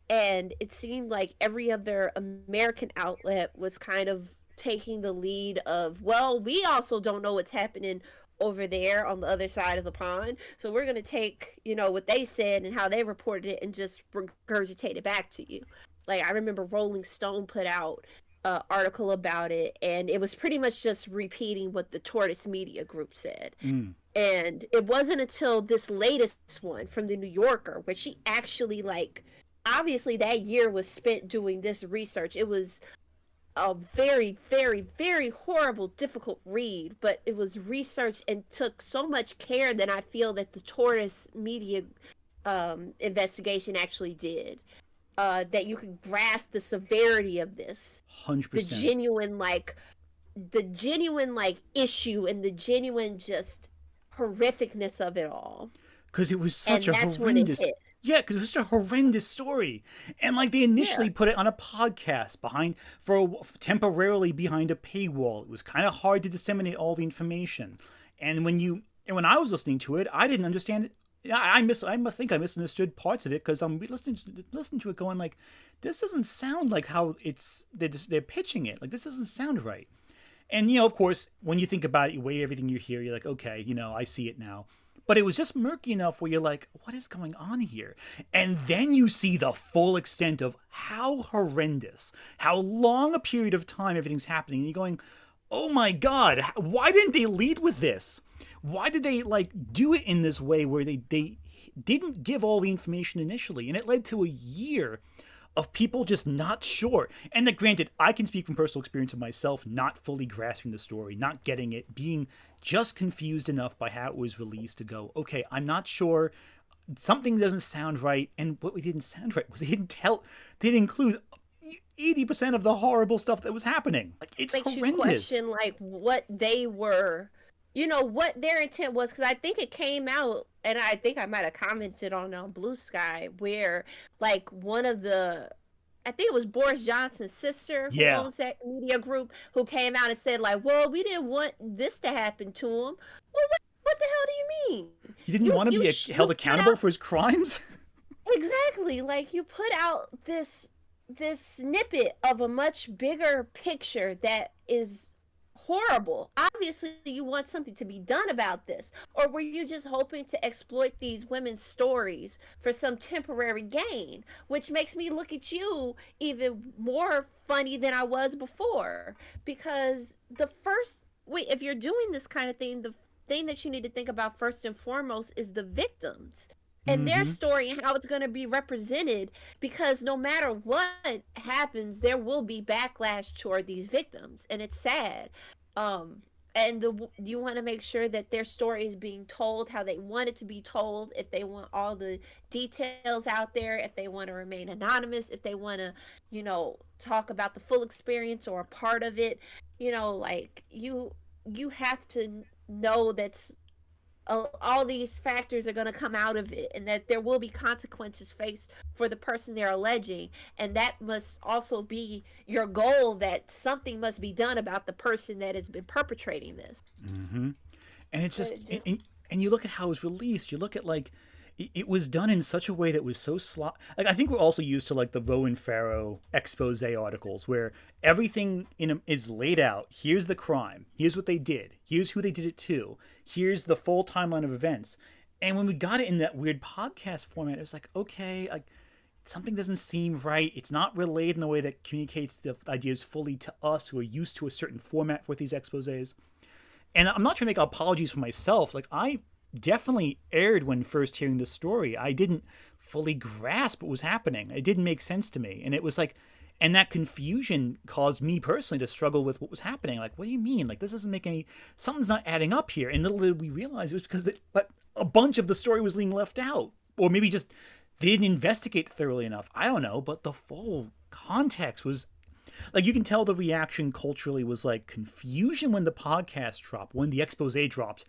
And it seemed like every other American outlet was kind of taking the lead of, well, we also don't know what's happening over there on the other side of the pond, so we're going to take, what they said and how they reported it and just regurgitate it back to you. I remember Rolling Stone put out an article about it, and it was pretty much just repeating what the Tortoise Media Group said. And it wasn't until this latest one from the New Yorker, where she actually, obviously that year was spent doing this research. It was a very, very, very horrible, difficult read, but it was researched and took so much care than I feel that the Tortoise Media investigation actually did. That you could grasp the severity of this. 100%. The genuine issue and the genuine just horrificness of it all. Because it was such a horrendous. Yeah, because it was such a horrendous story. And they initially put it on a podcast temporarily behind a paywall. It was kind of hard to disseminate all the information. And when I was listening to it, I didn't understand it. I think I misunderstood parts of it, because I'm listening to it going this doesn't sound like how they're pitching it. This doesn't sound right. And of course, when you think about it, you weigh everything you hear, you're like, okay, I see it now. But it was just murky enough where you're like, what is going on here? And then you see the full extent of how horrendous, how long a period of time everything's happening. And you're going, oh my God, why didn't they lead with this? Why did they like do it in this way where they didn't give all the information initially? And it led to a year of people just not sure. And that, granted, I can speak from personal experience of myself not fully grasping the story, not getting it, being just confused enough by how it was released to go, okay, I'm not sure, something doesn't sound right. And what didn't sound right was they didn't include 80% of the horrible stuff that was happening. Like, it's Makes horrendous. you question like what they were, what their intent was, because I think it came out, and I think I might have commented on Blue Sky, where like one of the, I think it was Boris Johnson's sister who owns that media group, who came out and said like, well, we didn't want this to happen to him. Well, what the hell do you mean? He didn't want to be held accountable for his crimes? Exactly. Like, you put out this snippet of a much bigger picture that is horrible. Obviously, you want something to be done about this. Or were you just hoping to exploit these women's stories for some temporary gain? Which makes me look at you even more funny than I was before. Because if you're doing this kind of thing, the thing that you need to think about first and foremost is the victims and their story and how it's going to be represented, because no matter what happens, there will be backlash toward these victims, and it's sad. And you want to make sure that their story is being told how they want it to be told, if they want all the details out there, if they want to remain anonymous, if they want to, talk about the full experience or a part of it, like you have to know that's all these factors are going to come out of it, and that there will be consequences faced for the person they're alleging, and that must also be your goal, that something must be done about the person that has been perpetrating this. And it's just and you look at how it was released, you look at like it was done in such a way that was so like, I think we're also used to like the Rowan Farrow expose articles where everything is laid out. Here's the crime. Here's what they did. Here's who they did it to. Here's the full timeline of events. And when we got it in that weird podcast format, it was like, okay, like something doesn't seem right. It's not relayed in a way that communicates the ideas fully to us who are used to a certain format for these exposés. And I'm not trying to make apologies for myself. Like, I definitely erred when first hearing the story. I didn't fully grasp what was happening. It didn't make sense to me. And it was like, and that confusion caused me personally to struggle with what was happening. Like, what do you mean? Like, this doesn't make something's not adding up here. And little did we realize it was because a bunch of the story was being left out. Or maybe just they didn't investigate thoroughly enough. I don't know. But the full context was, like, you can tell the reaction culturally was like confusion when the podcast dropped, when the expose dropped.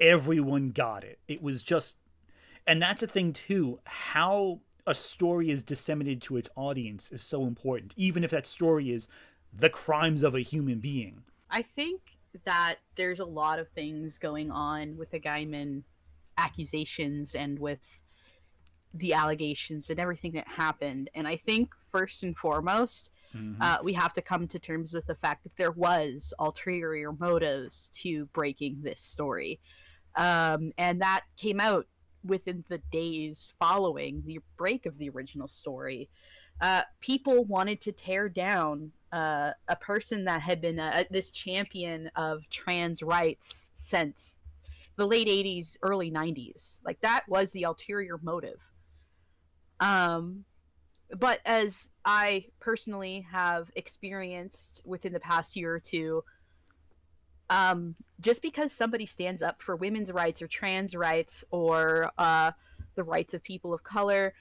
Everyone got it. It was just, and that's a thing too, how a story is disseminated to its audience is so important, even if that story is the crimes of a human being. I think that there's a lot of things going on with the Gaiman accusations and with the allegations and everything that happened. And I think first and foremost, we have to come to terms with the fact that there was ulterior motives to breaking this story. And that came out within the days following the break of the original story. People wanted to tear down a person that had been this champion of trans rights since the late 80s, early 90s. Like, that was the ulterior motive. But as I personally have experienced within the past year or two, just because somebody stands up for women's rights or trans rights or the rights of people of color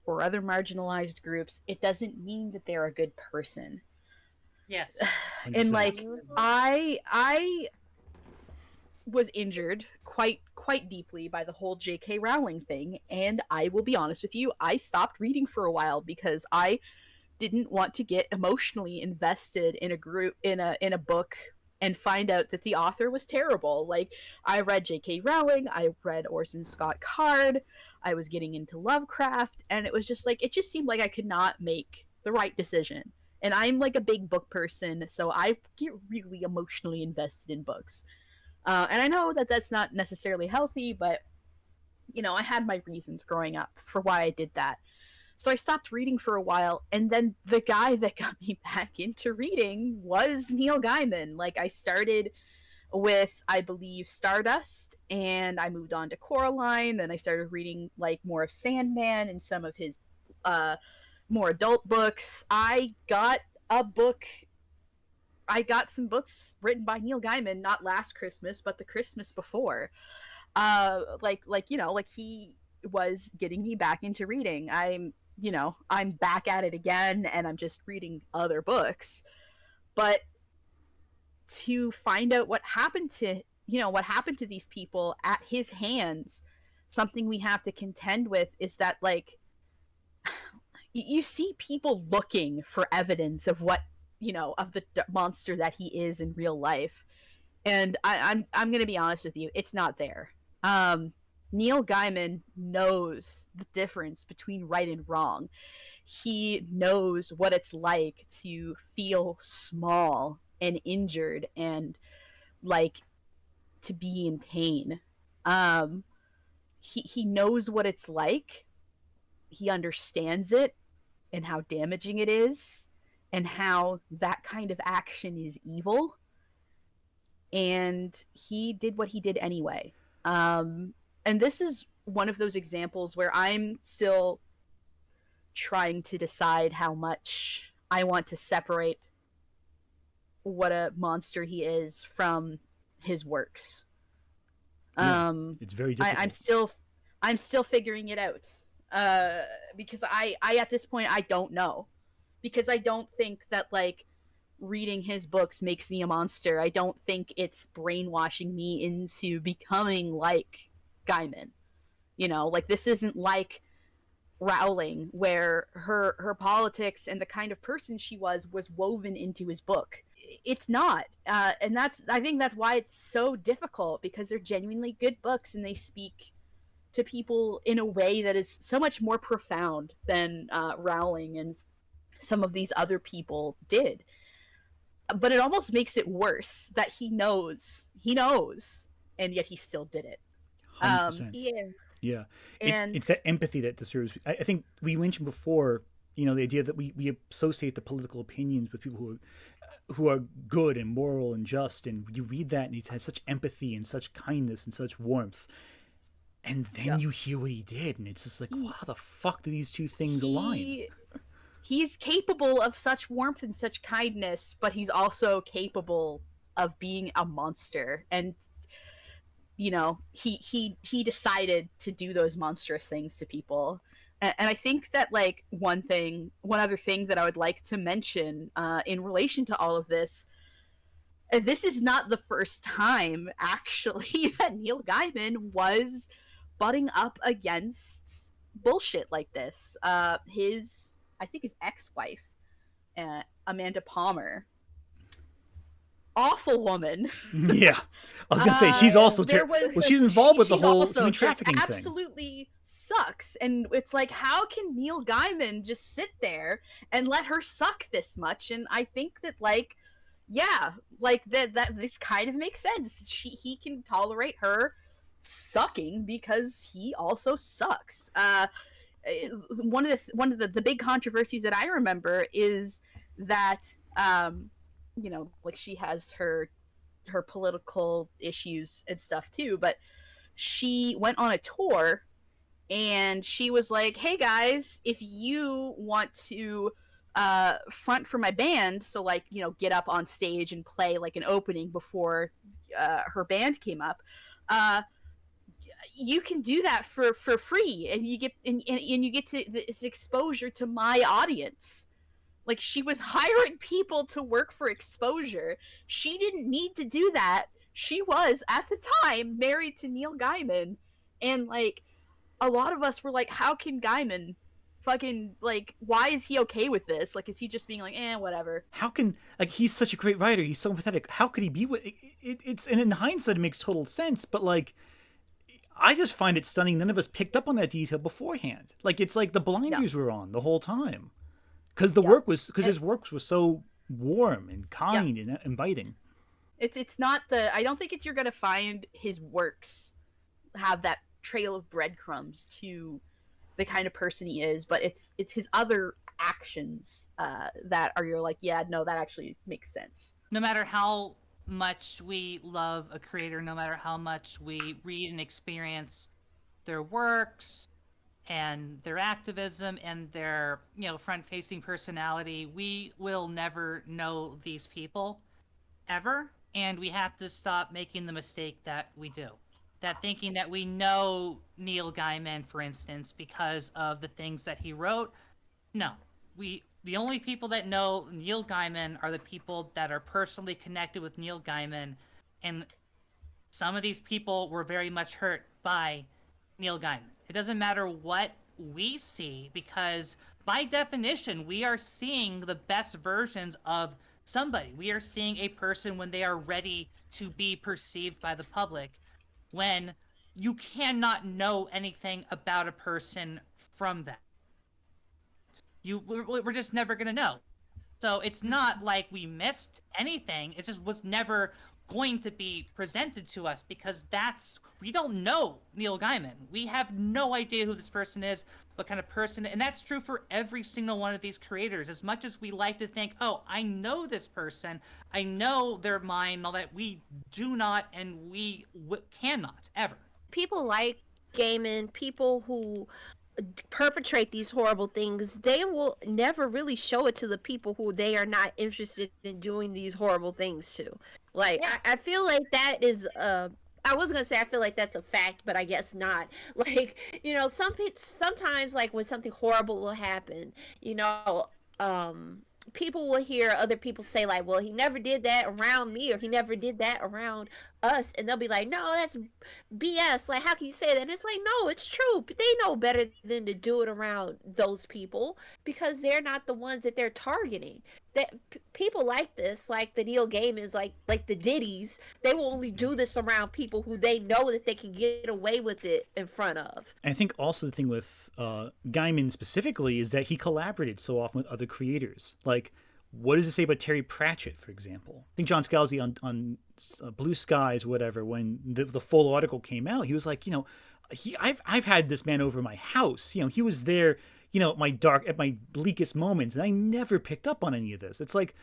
or other marginalized groups, it doesn't mean that they're a good person. Yes. And like, I was injured quite deeply by the whole JK Rowling thing, and I will be honest with you, I stopped reading for a while because I didn't want to get emotionally invested in a book and find out that the author was terrible. Like, I read JK Rowling, I read Orson Scott Card, I was getting into Lovecraft, and it was just like, it just seemed like I could not make the right decision. And I'm like a big book person, so I get really emotionally invested in books. And I know that that's not necessarily healthy, but I had my reasons growing up for why I did that. So I stopped reading for a while, and then the guy that got me back into reading was Neil Gaiman. Like, I started with, I believe, Stardust, and I moved on to Coraline, then I started reading like more of Sandman and some of his more adult books. I got some books written by Neil Gaiman, not last Christmas, but the Christmas before. Like he was getting me back into reading. I'm back at it again, and I'm just reading other books. But to find out what happened to these people at his hands, something we have to contend with is that, like, you see people looking for evidence of what of the monster that he is in real life, and I'm gonna be honest with you, it's not there. Neil Gaiman knows the difference between right and wrong. He knows what it's like to feel small and injured and like to be in pain. He knows what it's like. He understands it and how damaging it is and how that kind of action is evil. And he did what he did anyway. And this is one of those examples where I'm still trying to decide how much I want to separate what a monster he is from his works. It's very difficult. I'm still figuring it out. Because I at this point I don't know. Because I don't think that, like, reading his books makes me a monster. I don't think it's brainwashing me into becoming like Gaiman. Like, this isn't like Rowling, where her politics and the kind of person she was woven into his book. It's not, and I think that's why it's so difficult, because they're genuinely good books and they speak to people in a way that is so much more profound than Rowling and some of these other people did. But it almost makes it worse that he knows, and yet he still did it. 100%. Yeah. And it's that empathy that disturbs me. I think we mentioned before, the idea that we associate the political opinions with people who are good and moral and just, and you read that and he has such empathy and such kindness and such warmth. And then you hear what he did, and it's just like, how the fuck do these two things align? He's capable of such warmth and such kindness, but he's also capable of being a monster. And he decided to do those monstrous things to people. And I think that, like, one other thing that I would like to mention in relation to all of this, this is not the first time actually that Neil Gaiman was butting up against bullshit like this. I think his ex-wife, Amanda Palmer, awful woman. Yeah, I was gonna say she's also she's involved with the whole human trafficking thing. Absolutely sucks, and it's like, how can Neil Gaiman just sit there and let her suck this much? And I think that, like, yeah, like that this kind of makes sense. He can tolerate her sucking because he also sucks. One of the big controversies that I remember is that like, she has her political issues and stuff too, but she went on a tour and she was like, hey guys, if you want to front for my band, so, like, get up on stage and play like an opening before her band came up, you can do that for free, and you get and you get to this exposure to my audience. Like, she was hiring people to work for exposure. She didn't need to do that. She was, at the time, married to Neil Gaiman, and, like, a lot of us were like, how can Gaiman fucking, like, why is he okay with this? Like, is he just being like, whatever? How can, like, he's such a great writer, he's so empathetic, how could he be with it's, and in hindsight it makes total sense, but, like, I just find it stunning none of us picked up on that detail beforehand. Like, it's like the blinders were on the whole time. Because his work was so warm and kind and inviting. It's not the. I don't think it's you're gonna find his works have that trail of breadcrumbs to the kind of person he is, but it's his other actions that are you're like, yeah, no, that actually makes sense. No matter how much we love a creator, no matter how much we read and experience their works and their activism and their, front-facing personality, we will never know these people ever, and we have to stop making the mistake that we do. That thinking that we know Neil Gaiman, for instance, because of the things that he wrote. No, the only people that know Neil Gaiman are the people that are personally connected with Neil Gaiman, and some of these people were very much hurt by Neil Gaiman. It doesn't matter what we see, because by definition, we are seeing the best versions of somebody. We are seeing a person when they are ready to be perceived by the public, when you cannot know anything about a person from that. We're just never going to know. So it's not like we missed anything. It just was never going to be presented to us, because we don't know Neil Gaiman. We have no idea who this person is, what kind of person, and that's true for every single one of these creators. As much as we like to think, oh, I know this person, I know their mind, all that, we do not, and we cannot ever. People like Gaiman, people who perpetrate these horrible things, they will never really show it to the people who they are not interested in doing these horrible things to. Like, Yeah. I feel like that is I was gonna say I feel like that's a fact, but I guess not. Like, sometimes, like, when something horrible will happen, people will hear other people say, like, well, he never did that around me, or he never did that around us, and they'll be like, no, that's BS. Like, how can you say that? And it's like, no, it's true. But they know better than to do it around those people, because they're not the ones that they're targeting. That people like this, like the Neil Gaimans, like the Diddies, they will only do this around people who they know that they can get away with it in front of. And I think also the thing with Gaiman specifically is that he collaborated so often with other creators. Like, what does it say about Terry Pratchett, for example? I think John Scalzi on Blue Skies, whatever, when the full article came out, he was like, I've had this man over my house. He was there, at my bleakest moments, and I never picked up on any of this. It's like,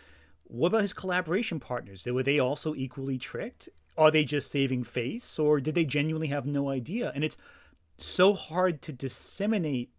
what about his collaboration partners? Were they also equally tricked? Are they just saving face, or did they genuinely have no idea? And it's so hard to disseminate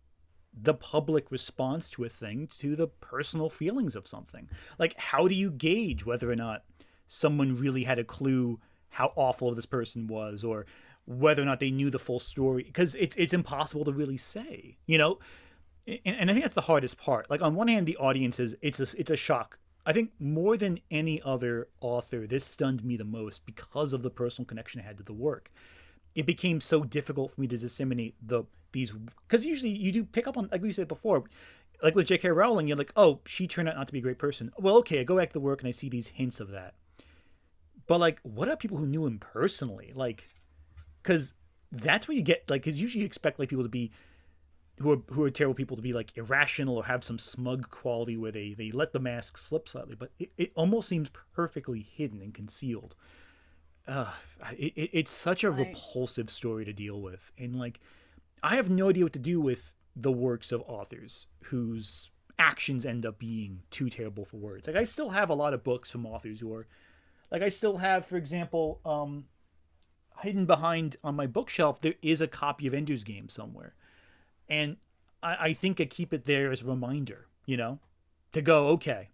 the public response to a thing to the personal feelings of something. Like, how do you gauge whether or not someone really had a clue how awful this person was, or whether or not they knew the full story? Because it's impossible to really say, And I think that's the hardest part. Like, on one hand, the audience it's a shock. I think more than any other author, this stunned me the most because of the personal connection I had to the work. It became so difficult for me to disseminate these, because usually you do pick up on, like we said before, like with JK Rowling, you're like, oh, she turned out not to be a great person. Well, okay, I go back to the work and I see these hints of that. But, like, what are people who knew him personally? Like, because that's what you get, like, because usually you expect, like, people to be, who are terrible people, to be, like, irrational or have some smug quality where they let the mask slip slightly. But it almost seems perfectly hidden and concealed. It's such a repulsive story to deal with. And, like, I have no idea what to do with the works of authors whose actions end up being too terrible for words. Like, I still have a lot of books from authors who are, like, I still have, for example, hidden behind on my bookshelf, there is a copy of Ender's Game somewhere. And I think I keep it there as a reminder, to go, okay,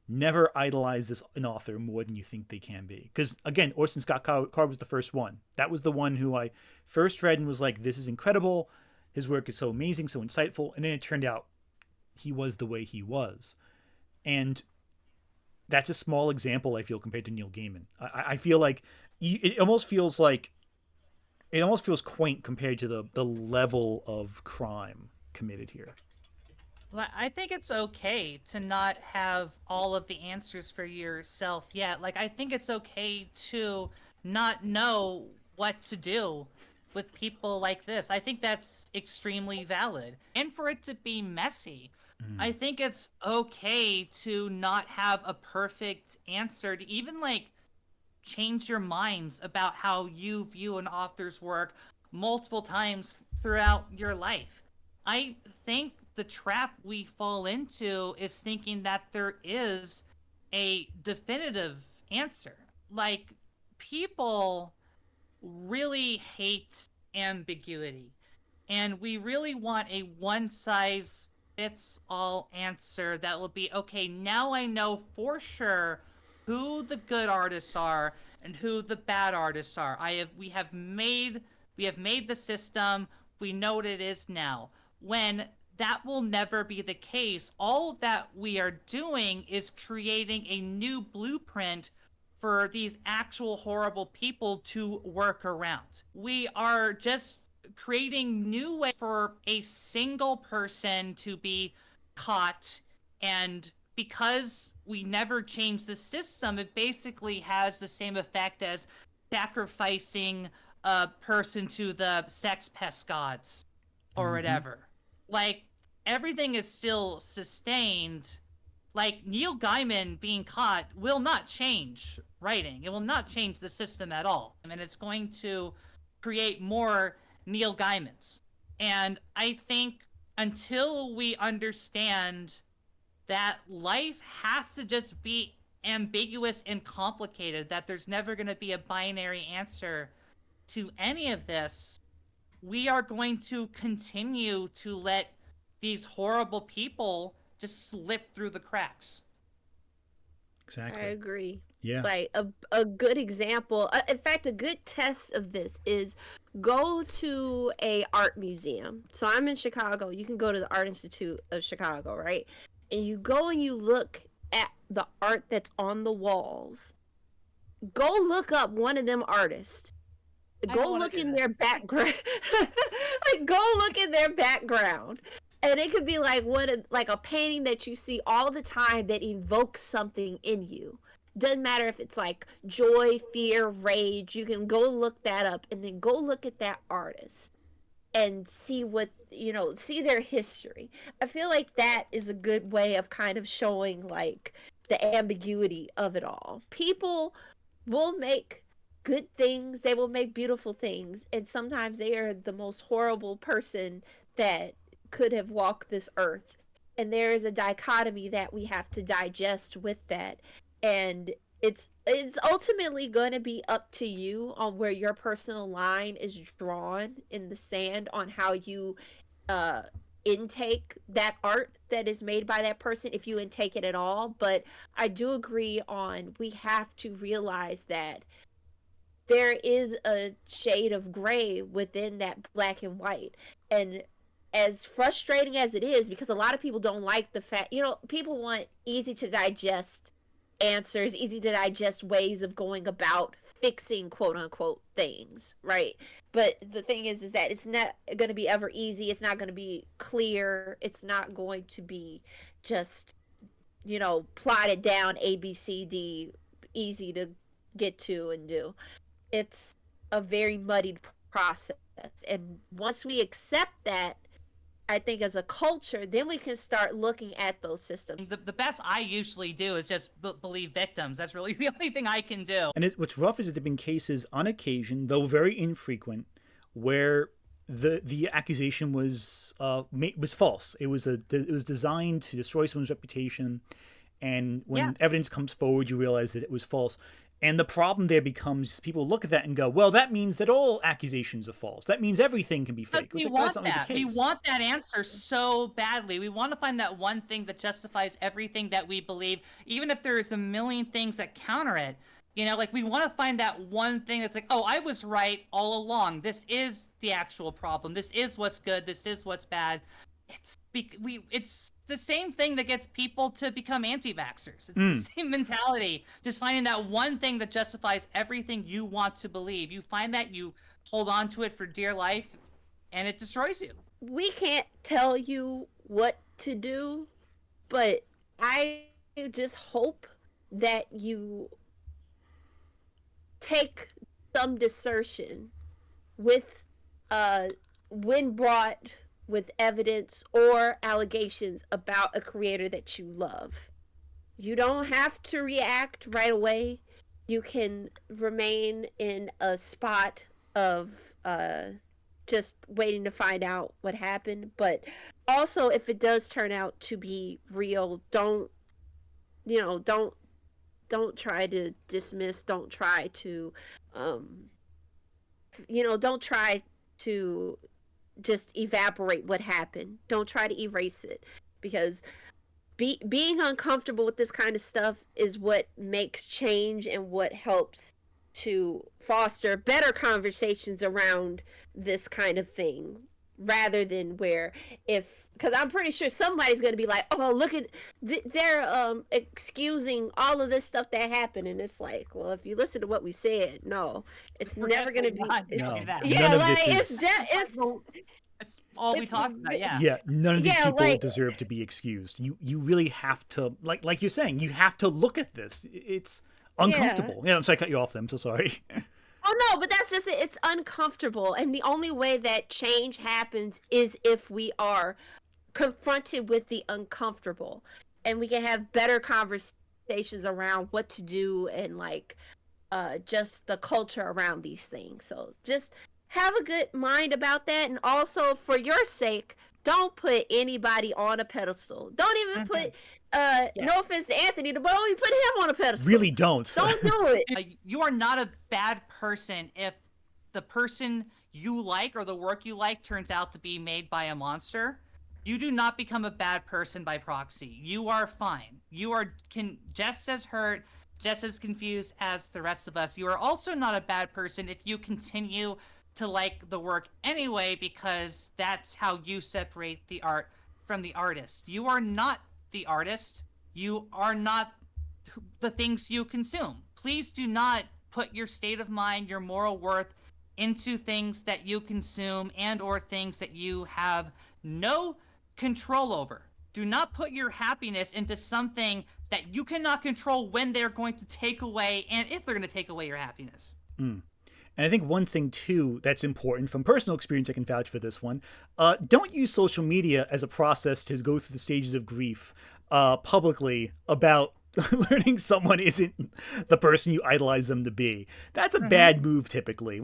never idolize an author more than you think they can be. Because, again, Orson Scott Card was the first one. That was the one who I first read and was like, this is incredible. His work is so amazing, so insightful. And then it turned out he was the way he was. And that's a small example, I feel, compared to Neil Gaiman. I feel like it almost feels quaint compared to the level of crime committed here. Well, I think it's okay to not have all of the answers for yourself yet. Like, I think it's okay to not know what to do with people like this. I think that's extremely valid. And for it to be messy, I think it's okay to not have a perfect answer to even, like, change your minds about how you view an author's work multiple times throughout your life. I think the trap we fall into is thinking that there is a definitive answer. Like, people really hate ambiguity, and we really want a one size fits all answer that will be okay. Now I know for sure who the good artists are and who the bad artists are. We have made the system. We know what it is now. When that will never be the case. All that we are doing is creating a new blueprint for these actual horrible people to work around. We are just creating new ways for a single person to be caught, and because we never change the system, it basically has the same effect as sacrificing a person to the sex pest gods or whatever. Like, everything is still sustained. Like, Neil Gaiman being caught will not change writing. It will not change the system at all. I mean, it's going to create more Neil Gaimans. And I think until we understand that life has to just be ambiguous and complicated, that there's never going to be a binary answer to any of this, we are going to continue to let these horrible people just slip through the cracks. Exactly. I agree. Yeah. Like a good example, in fact, a good test of this is go to a art museum. So I'm in Chicago. You can go to the Art Institute of Chicago, right? And you go and you look at the art that's on the walls. Go look up one of them artists. Go look in their background. Like, go look in their background. And it could be like a painting that you see all the time that evokes something in you. Doesn't matter if it's like joy, fear, rage. You can go look that up and then go look at that artist and see see their history. I feel like that is a good way of kind of showing like the ambiguity of it all. People will make good things, they will make beautiful things, and sometimes they are the most horrible person that could have walked this earth. And there is a dichotomy that we have to digest with that. And it's ultimately going to be up to you on where your personal line is drawn in the sand on how you intake that art that is made by that person, if you intake it at all. But I do agree on, we have to realize that there is a shade of gray within that black and white. And as frustrating as it is, because a lot of people don't like the fact, people want easy to digest answers, easy to digest ways of going about fixing quote unquote things, right? But the thing is that it's not going to be ever easy. It's not going to be clear. It's not going to be just, plotted down A, B, C, D, easy to get to and do. It's a very muddied process. And once we accept that, I think as a culture, then we can start looking at those systems. The best I usually do is just believe victims. That's really the only thing I can do. And what's rough is that there have been cases on occasion, though very infrequent, where the accusation was false. It was designed to destroy someone's reputation, and when evidence comes forward, you realize that it was false. And the problem there becomes people look at that and go, well, that means that all accusations are false. That means everything can be fake. We want that. We want that answer so badly. We want to find that one thing that justifies everything that we believe, even if there's a million things that counter it. We want to find that one thing that's like, oh, I was right all along. This is the actual problem. This is what's good. This is what's bad. It's the same thing that gets people to become anti-vaxxers. It's the same mentality. Just finding that one thing that justifies everything you want to believe. You find that, you hold on to it for dear life, and it destroys you. We can't tell you what to do, but I just hope that you take some discernment with when brought with evidence or allegations about a creator that you love. You don't have to react right away. you can remain in a spot of just waiting to find out what happened. But also, if it does turn out to be real, don't, you know, don't try to dismiss, don't try to um don't try to just evaporate what happened. Don't try to erase it, because being uncomfortable with this kind of stuff is what makes change and what helps to foster better conversations around this kind of thing, rather than where, if, because I'm pretty sure somebody's going to be like, oh, look at they're excusing all of this stuff that happened, and it's like, well, if you listen to what we said, no, it's We're never going to definitely be not doing that. yeah, None of like this it's is. just That's all we it's talked about. Yeah. Yeah, none of these yeah, people like, deserve to be excused. You really have to, like you're saying, you have to look at this. It's uncomfortable. Yeah, I'm sorry, I cut you off. I'm so sorry. oh no, but that's just it. It's uncomfortable, and the only way that change happens is if we are confronted with the uncomfortable, and we can have better conversations around what to do, and like just the culture around these things. So just have a good mind about that, and also for your sake, don't put anybody on a pedestal. Don't even put no offense to Anthony, but don't even put him on a pedestal. Really don't. Don't do it. You are not a bad person if the person you like or the work you like turns out to be made by a monster. You do not become a bad person by proxy. You are fine. You are just as hurt, just as confused as the rest of us. You are also not a bad person if you continue to like the work anyway, because that's how you separate the art from the artist. You are not the artist. You are not the things you consume. Please do not put your state of mind, your moral worth into things that you consume and or things that you have no control over. Do not put your happiness into something that you cannot control when they're going to take away, and if they're going to take away your happiness. And I think one thing, too, that's important from personal experience, I can vouch for this one, don't use social media as a process to go through the stages of grief publicly about learning someone isn't the person you idolize them to be. That's a bad move, typically.